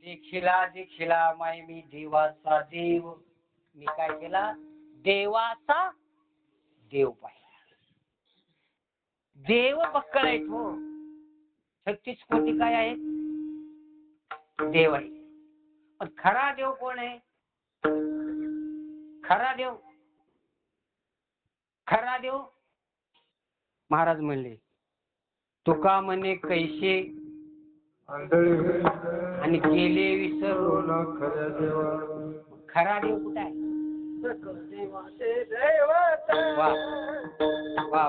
Speaker 1: देखिला देखिला माय मी देवाचा देव. मी काय केला? देवाचा देव पाहिला. देव बक्कळ आहे तो. 36 कोटी काय आहेत? देव आहे. पण खरा देव कोण आहे? खरा देव, खरा देव महाराज म्हणले, तुका म्हणे कैसे आणि गेले विसरून. खरा देव कुठे आहे? वा वा वा.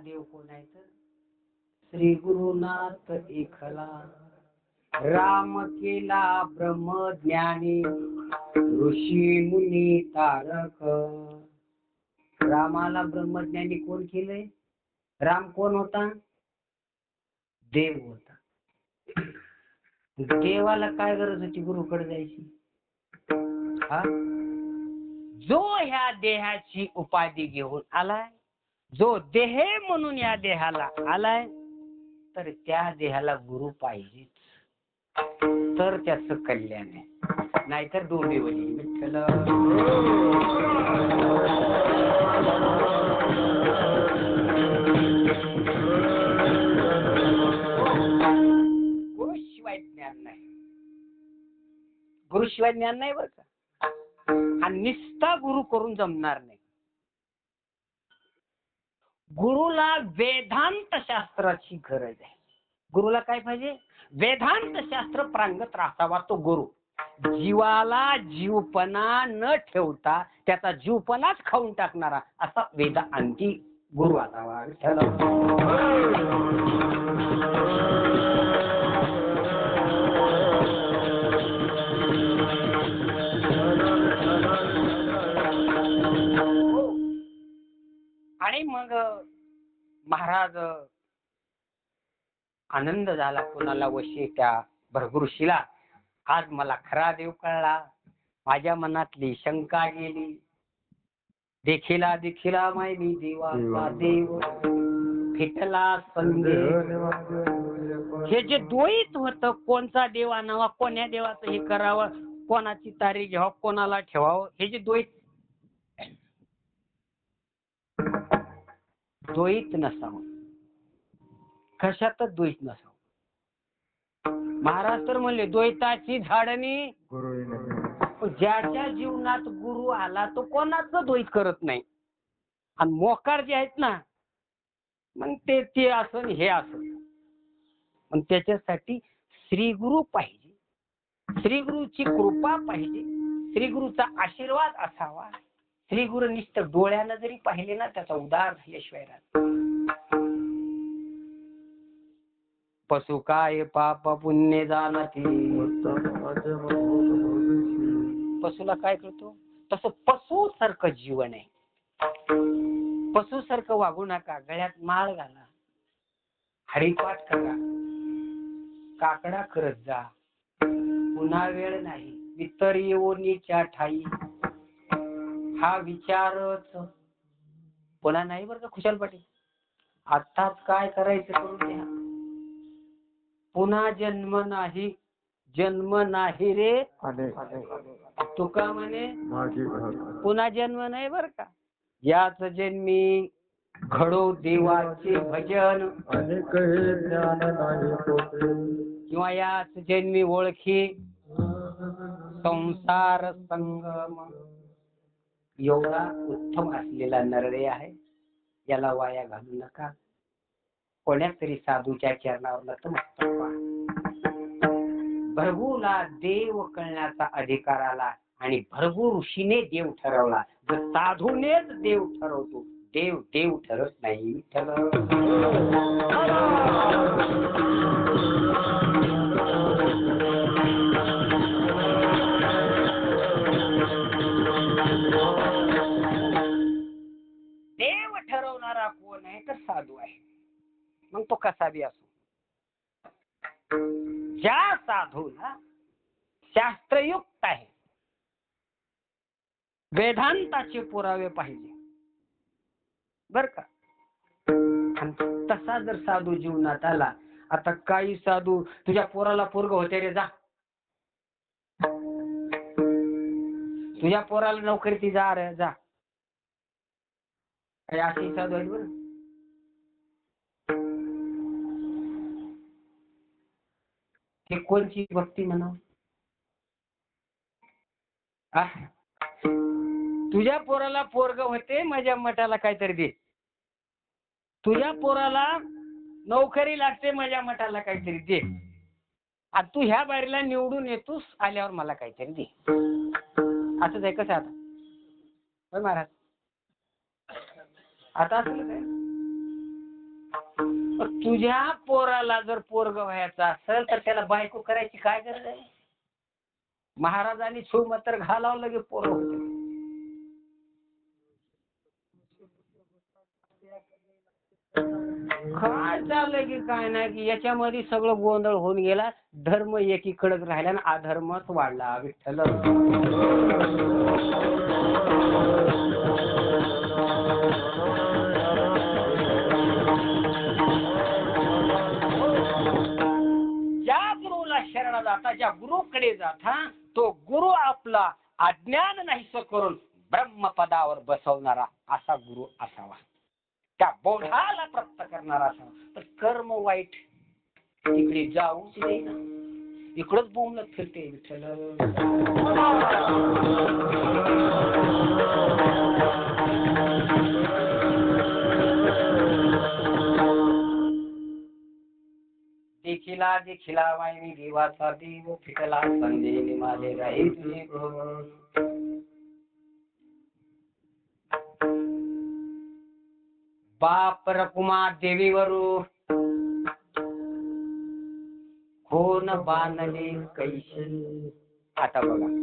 Speaker 1: महादेव कोण आहे तर श्री गुरुनाथ एकला. राम केला ब्रह्मज्ञानी ऋषी मुनी तारक. रामाला ब्रह्मज्ञानी कोण केलंय? राम कोण होता? देव होता. देवाला काय गरज होती गुरुकडे जायची? हा? जो ह्या देहाची उपाधी घेऊन आलाय, जो देह म्हणून या देहाला आलाय, तर त्या देहाला गुरु पाहिजेच, तर त्याचं कल्याण आहे. नाहीतर डोंबिवली विठ्ठल. गुरुशिवाय ज्ञान नाही. गुरुशिवाय ज्ञान नाही बरं का. आणि निस्ता गुरु करून जमणार नाही. गुरुला वेदांत शास्त्राची गरज आहे. गुरुला काय पाहिजे? वेदांत शास्त्र प्रांगत राहावा तो गुरु. जीवाला जीवपणा न ठेवता त्याचा जीवपणाच खाऊन टाकणारा असा वेदांती गुरु असावा. आणि मग महाराज आनंद झाला कोणाला वशी त्या भरगुरुशीला. आज मला खरा देव कळला, माझ्या मनातली शंका गेली. देखिला देखिला मायली देवाचा देव फिटला संगे. हे जे द्वैत होतं, कोणचा देव आणावा, कोण्या देवाचं हे करावं, कोणाची तारीख घ्यावं, कोणाला ठेवावं, हे जे द्वैत नसावं, कशातच द्वैत नसावं. महाराज तर म्हणले द्वैताची झाडणी. ज्याच्या जीवनात गुरु आला तो कोणाचं द्वैत करत नाही. आणि मोकार जे आहेत ना, मग ते असं हे असं. मग त्याच्यासाठी श्री गुरु पाहिजे, श्री गुरुची कृपा पाहिजे, श्री गुरुचा आशीर्वाद असावा. श्री गुरु निष्ठ डोळ्यानं जरी पाहिले ना, त्याचा उद्धार झाल्याशिवाय राहत. पशु काय पाप पुण्य जाणती. पशुला काय करतो तसं पशु सारखं जीवन आहे. पशु सारखं वागू नका. गळ्यात माळ घाला, हरिपाठ करा, काकडा करत जा. पुन्हा वेळ नाही इतर येऊनीच्या ठाई. हा विचारच पुन्हा नाही बरं का खुशाल पाटील. आताच काय करायचं करून द्या. पुन्हा जन्म नाही, जन्म नाही रे तुका म्हणे. पुन्हा जन्म नाही बर का. याच जन्मी घडो देवाचे भजन, किंवा याच जन्मी ओळखी संसार संगम. एवढा उत्तम असलेला नरडे आहे, याला वाया घालू नका. कोण्या तरी साधूच्या चरणावर नतमस्तक व्हा. भृगूला देव कळण्याचा अधिकार आला आणि भृगू ऋषीने देव ठरवला. जर साधूनेच देव ठरवतो, देव देव ठरत नाही. देव ठरवणारा कोण आहे तर साधू आहे. मग तो कसा बी असो. ज्या साधूला शास्त्रयुक्त आहे, वेदांताचे पुरावे पाहिजे बर का. तसा जर साधू जीवनात आला. आता काही साधू तुझ्या पोराला पोरग होते रे, जा तुझ्या पोराला नोकरी ती जा रे जा. अशी साधू आहेत बरं. हे कोणची भक्ती म्हणा. तुझ्या पोराला पोरग होते, माझ्या मठाला काहीतरी दे. तुझ्या पोराला नोकरी लागते, माझ्या मठाला काहीतरी दे. आता तू ह्या बारीला निवडून येतोस, आल्यावर मला काहीतरी दे. असंच आहे कसं आता होय महाराज. आता असं काय तुझ्या पोराला जर पोरग व्हायचं असेल तर त्याला बायको करायची काय गरज आहे? महाराजांनी छूमंतर घालावं लगे पोरं होते. काय चाललंय की काय नाही की याच्यामध्ये सगळं गोंधळ होऊन गेला. धर्म एकीकडे राहिला आणि अधर्मच वाढला. विठ्ठल ज्या गुरुला शरण जाता, ज्या गुरुकडे जाता, तो गुरु आपला अज्ञान नाहीस करून ब्रह्मपदावर बसवणारा असा गुरु असावा. त्या बोधाला प्राप्त करणारा असावा. तर कर्म वाईट इकडे जाऊच देईना, इकडंच बोंबलत फिरते विठ्ठल. देखिला देखिला वाहिनी देवाचा देव, फिटला संदेने माझे राही तुझे गुण. बाप रकुमा देवीवरू कोण बांधले कैशी. आता बघा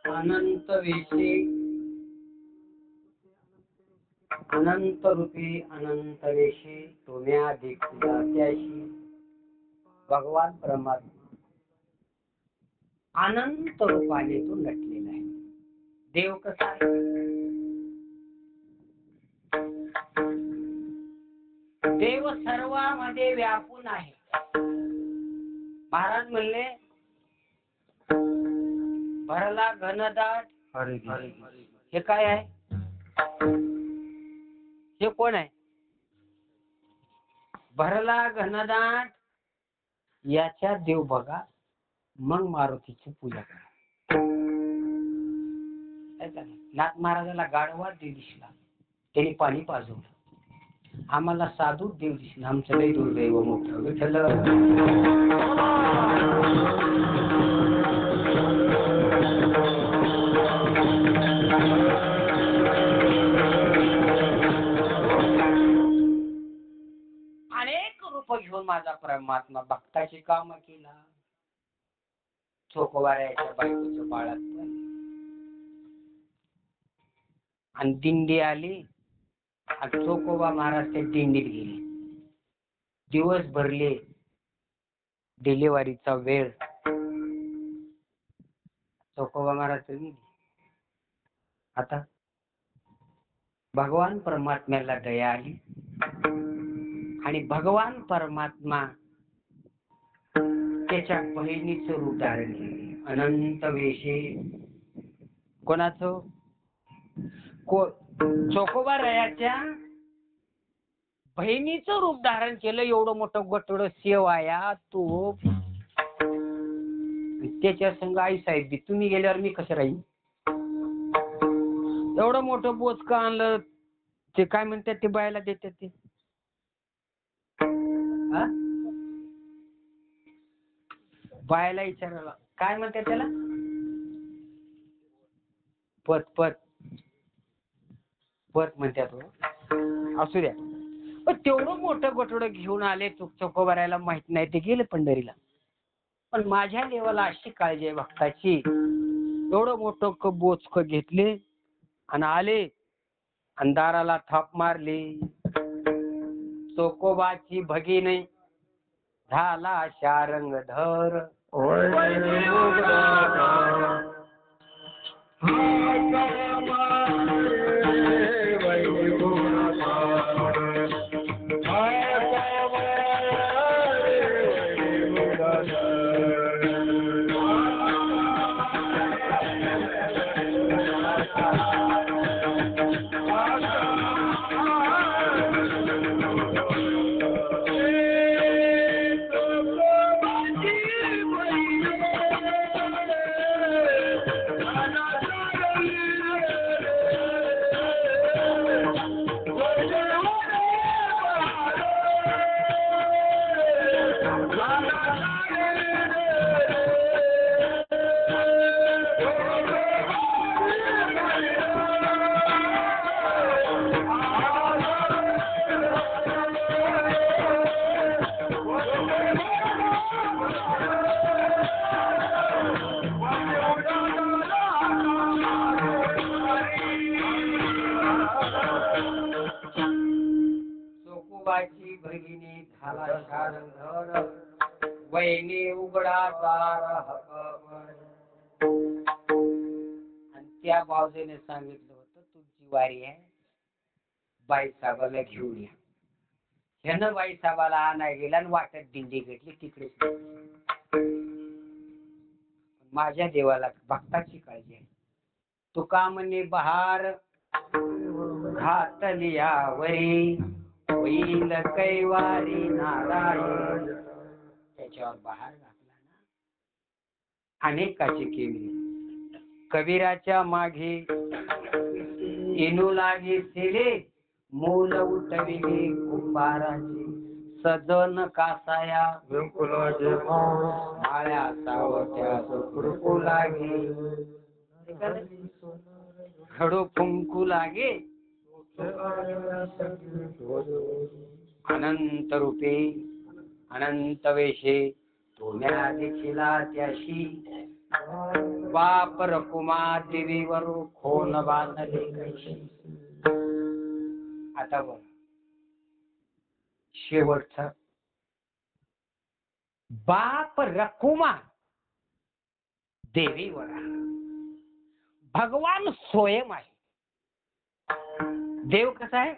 Speaker 1: अनंत वेशी अनंत रूपी अनंत वेशी तुम्या देखील त्याशी भगवान परमात्मा अनंत रूपाने तो नटलेला आहे. देव कसा आहे? देव सर्वांमध्ये व्यापून आहे. महाराज म्हणले भरला घनदाट हे काय आहे? हे कोण आहे? भरला घनदाट याच्या देव बघा, मग मारुतीची पूजा करा. नाथ महाराजाला गाढवा देव दिसला, त्याने पाणी पाजवलं. आम्हाला साधू देव दिसला, आमचं लय दुर्दैव मोठं. विठ्ठल अनेक रूप घेऊन माझा परमात्मा भक्ताची काम केला. चोकोबाऱ्याच्या बायकोच्या बाळात पण, आणि दिंडी आली आणि चोकोबा महाराज त्या दिंडीत गेले. दिवस भरले, डिलिव्हरीचा वेळ. चोकोबा महाराज गेले. आता भगवान परमात्म्याला दया आली आणि भगवान परमात्मा त्याच्या बहिणीचं रूप धारण केले. अनंत वेशे. कोणाचं? चोकोबा रायाच्या बहिणीचं रूप धारण केलं. एवढं मोठं गटोड शेवाया तो त्याच्या संग आई साहेब बी. तुम्ही गेल्यावर मी कसं राहील? एवढं मोठं बोचकं आणलं. ते काय म्हणतात ते बायला देतात ते, बायला विचारायला काय म्हणतात त्याला? पत पत पत म्हणतात. असू द्या. पण तेवढं मोठं गटोडं घेऊन आले. चोकोबाऱ्याला माहित नाही, ते गेले पंढरीला. पण माझ्या देवाला अशी काळजी आहे भक्ताची. एवढं मोठं बोचक घेतले आणि आले, अंधाराला थाप मारली. चोकोबाची भगिनी झाला शारंगधर. चोकोबाची भगिनी झाला शारंगधर. वैनी उघडा दार हकमर. आणि त्या बावजेने सांगितलं होतं, तुमची वारी आहे, बाईसाहेबाला घेऊन या. ह्यानं बाईसाहेबाला आणाय गेला आणि वाटत दिंडी घेतली तिकडे. माझ्या देवाला भक्ताची काळजी आहे. तुका म्हणे बहार घातली यावरी, होईल कैवारी नारायण. त्याच्यावर बहार घातला ना, अनेकाची केली. कबीराच्या मागे येणू लागे सेले, मूल उठविले कुंभाराची. सजन कासाया माळ्या सावत्या फुंकू लागे. खडू फुंकू लागे. अनंत रूपे अनंत वेशे तुम्या देखिला त्याशी. बाप रकुमा देवीवर खोन बांधले कैशी. आता बघ शेवटचा. बाप रकुमा देवीवर भगवान स्वयं आहे. देव कसा आहे?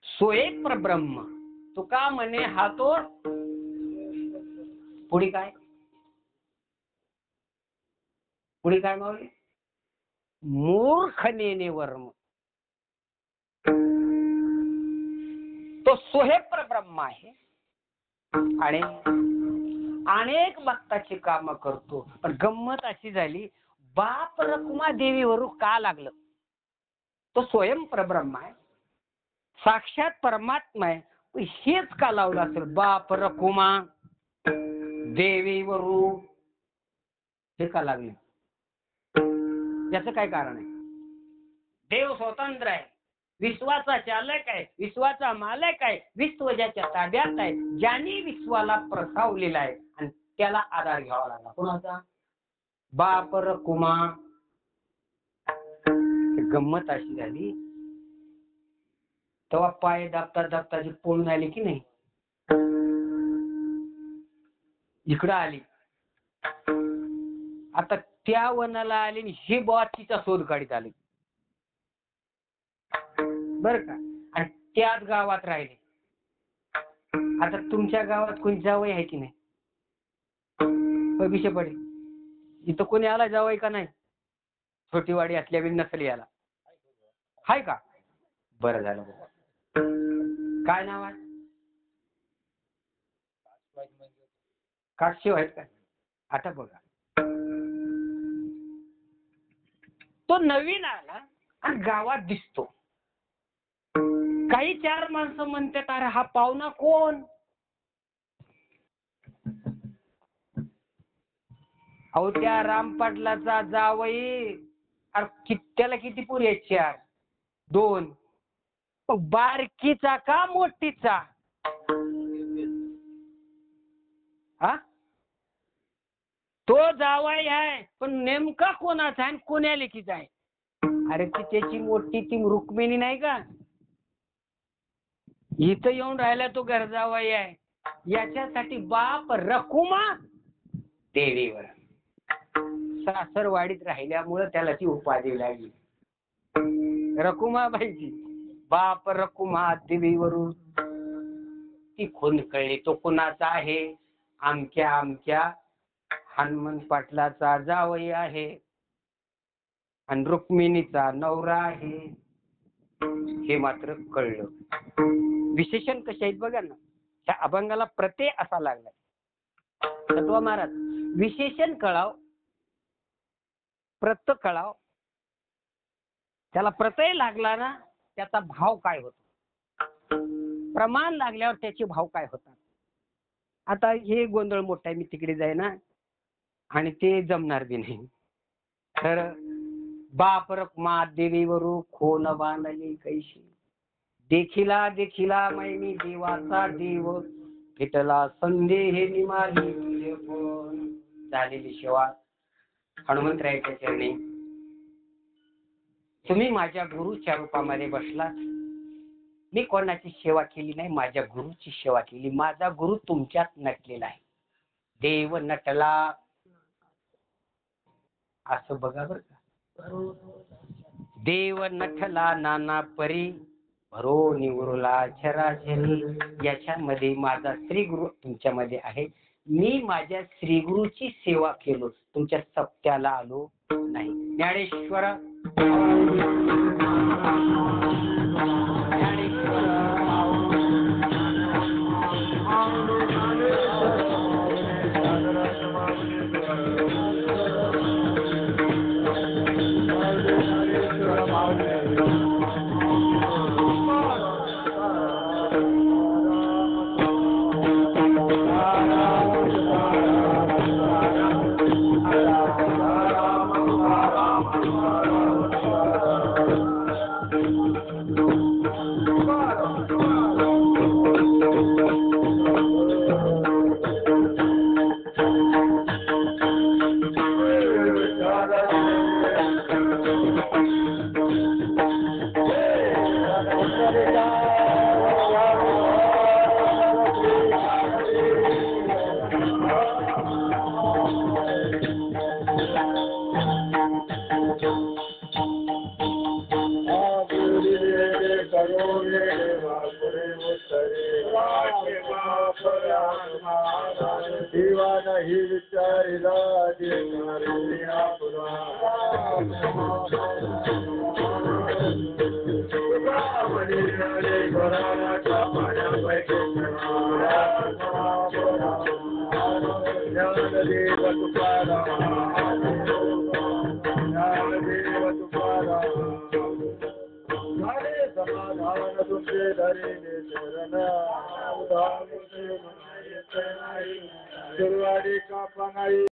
Speaker 1: स्वयं परब्रह्म. तुका म्हणे हातो पुढे काय? पुढे काय मावली? मूर्ख नेने वर्म. तो स्वयं परब्रह्म आहे आणि अनेक भक्ताची कामं करतो. पण गंमत अशी झाली, बाप रखुमा देवीवरून का लागलं? तो स्वयं परब्रह्म आहे, साक्षात परमात्मा आहे. हेच का लावलं असेल बाप रखुमा देवीवरू? हे का लागले? याचं काय कारण आहे? देव स्वतंत्र आहे, विश्वाचा चालक आहे, विश्वाचा मालक आहे, विश्व ज्याच्या ताब्यात आहे, ज्याने विश्वाला प्रसावलेला आहे आणि त्याला आधार घ्यावा लागला. कोणाचा? बाप रखुमा. गंमत अशी झाली, तेव्हा पाय दाबता दाबता जी पळून आली की नाही, इकडं आली. आता त्या वनाला आली आणि ही बुवा तिचा शोध काढीत आली बर का, आणि त्याच गावात राहिले. आता तुमच्या गावात कोणी जावई आहे की नाही? विषय पडेल, इथं कोणी आला जावई का नाही? छोटीवाडी असल्या वेळी नसली आला, हाय का? बरं झालं बाबा. काय नाव आहे? काटशिव आहेत का? आता बघा, तो नवीन आला आणि गावात दिसतो. काही चार माणसं म्हणतात, अरे हा पाहुणा कोण? अहो त्या राम पाटलाचा जावई. अरे त्याला किती पुरी आहेत? 4, 2. बारकीचा का मोठीचा? हा, तो जावई आहे, पण नेमका कोणाचा आहे, कोण्या लेकीचा आहे? अरे ती त्याची मोठी ती रुक्मिणी नाही का? इथं येऊन राहिला तो घर जावई आहे. याच्यासाठी बाप रखुमा देवीवर. सासरवाडीत राहिल्यामुळं त्याला ती उपाधी लागली रखुमाबाईची. बाप रखुमा देवीवरून ती खून कळली, तो कुणाचा आहे? आमक्या आमक्या हनुमान पाटलाचा जावई आहे आणि रुक्मिणीचा नवरा आहे, हे मात्र कळलं. विशेषण कसे आहेत बघा ना, त्या अभंगाला प्रत्यय असा लागलाय. सत्वा महाराज, विशेषण कळाव, प्रत कळाव. त्याला प्रत्यय लागला ना, त्याचा भाव काय होतो? प्रमाण लागल्यावर त्याचे भाव काय होतात? आता हे गोंधळ मोठा आहे, मी तिकडे जाय ना आणि ते जमणार बी नाही. तर बाप रखुमा देवीवरू खोन बांधली कैशी, देखिला देखिला मैनी देवाचा देव, फिटला संदेह निमाली तुझे कोण. झालेली सेवा हनुमंतरायाच्या चरणी. तुम्ही माझ्या गुरुच्या रूपामध्ये बसलात. मी कोणाची सेवा केली नाही, माझ्या गुरुची सेवा केली. माझा गुरु तुमच्यात नटलेला आहे. देव नटला असं बघा बर का. देव नटला नाना परी, भरो निवरुला चराचरी. याच्यामध्ये माझा श्री गुरु तुमच्यामध्ये आहे. मी माझ्या श्री गुरुची सेवा केलो, तुमच्या सप्त्याला आलो नाही. ज्ञानेश्वर
Speaker 2: ज्ञानदेव तुकाराम ज्ञानदेव तुकाराम झाले समाधान तुमचे धरिले चरण उधार सुरवाडी का पनाई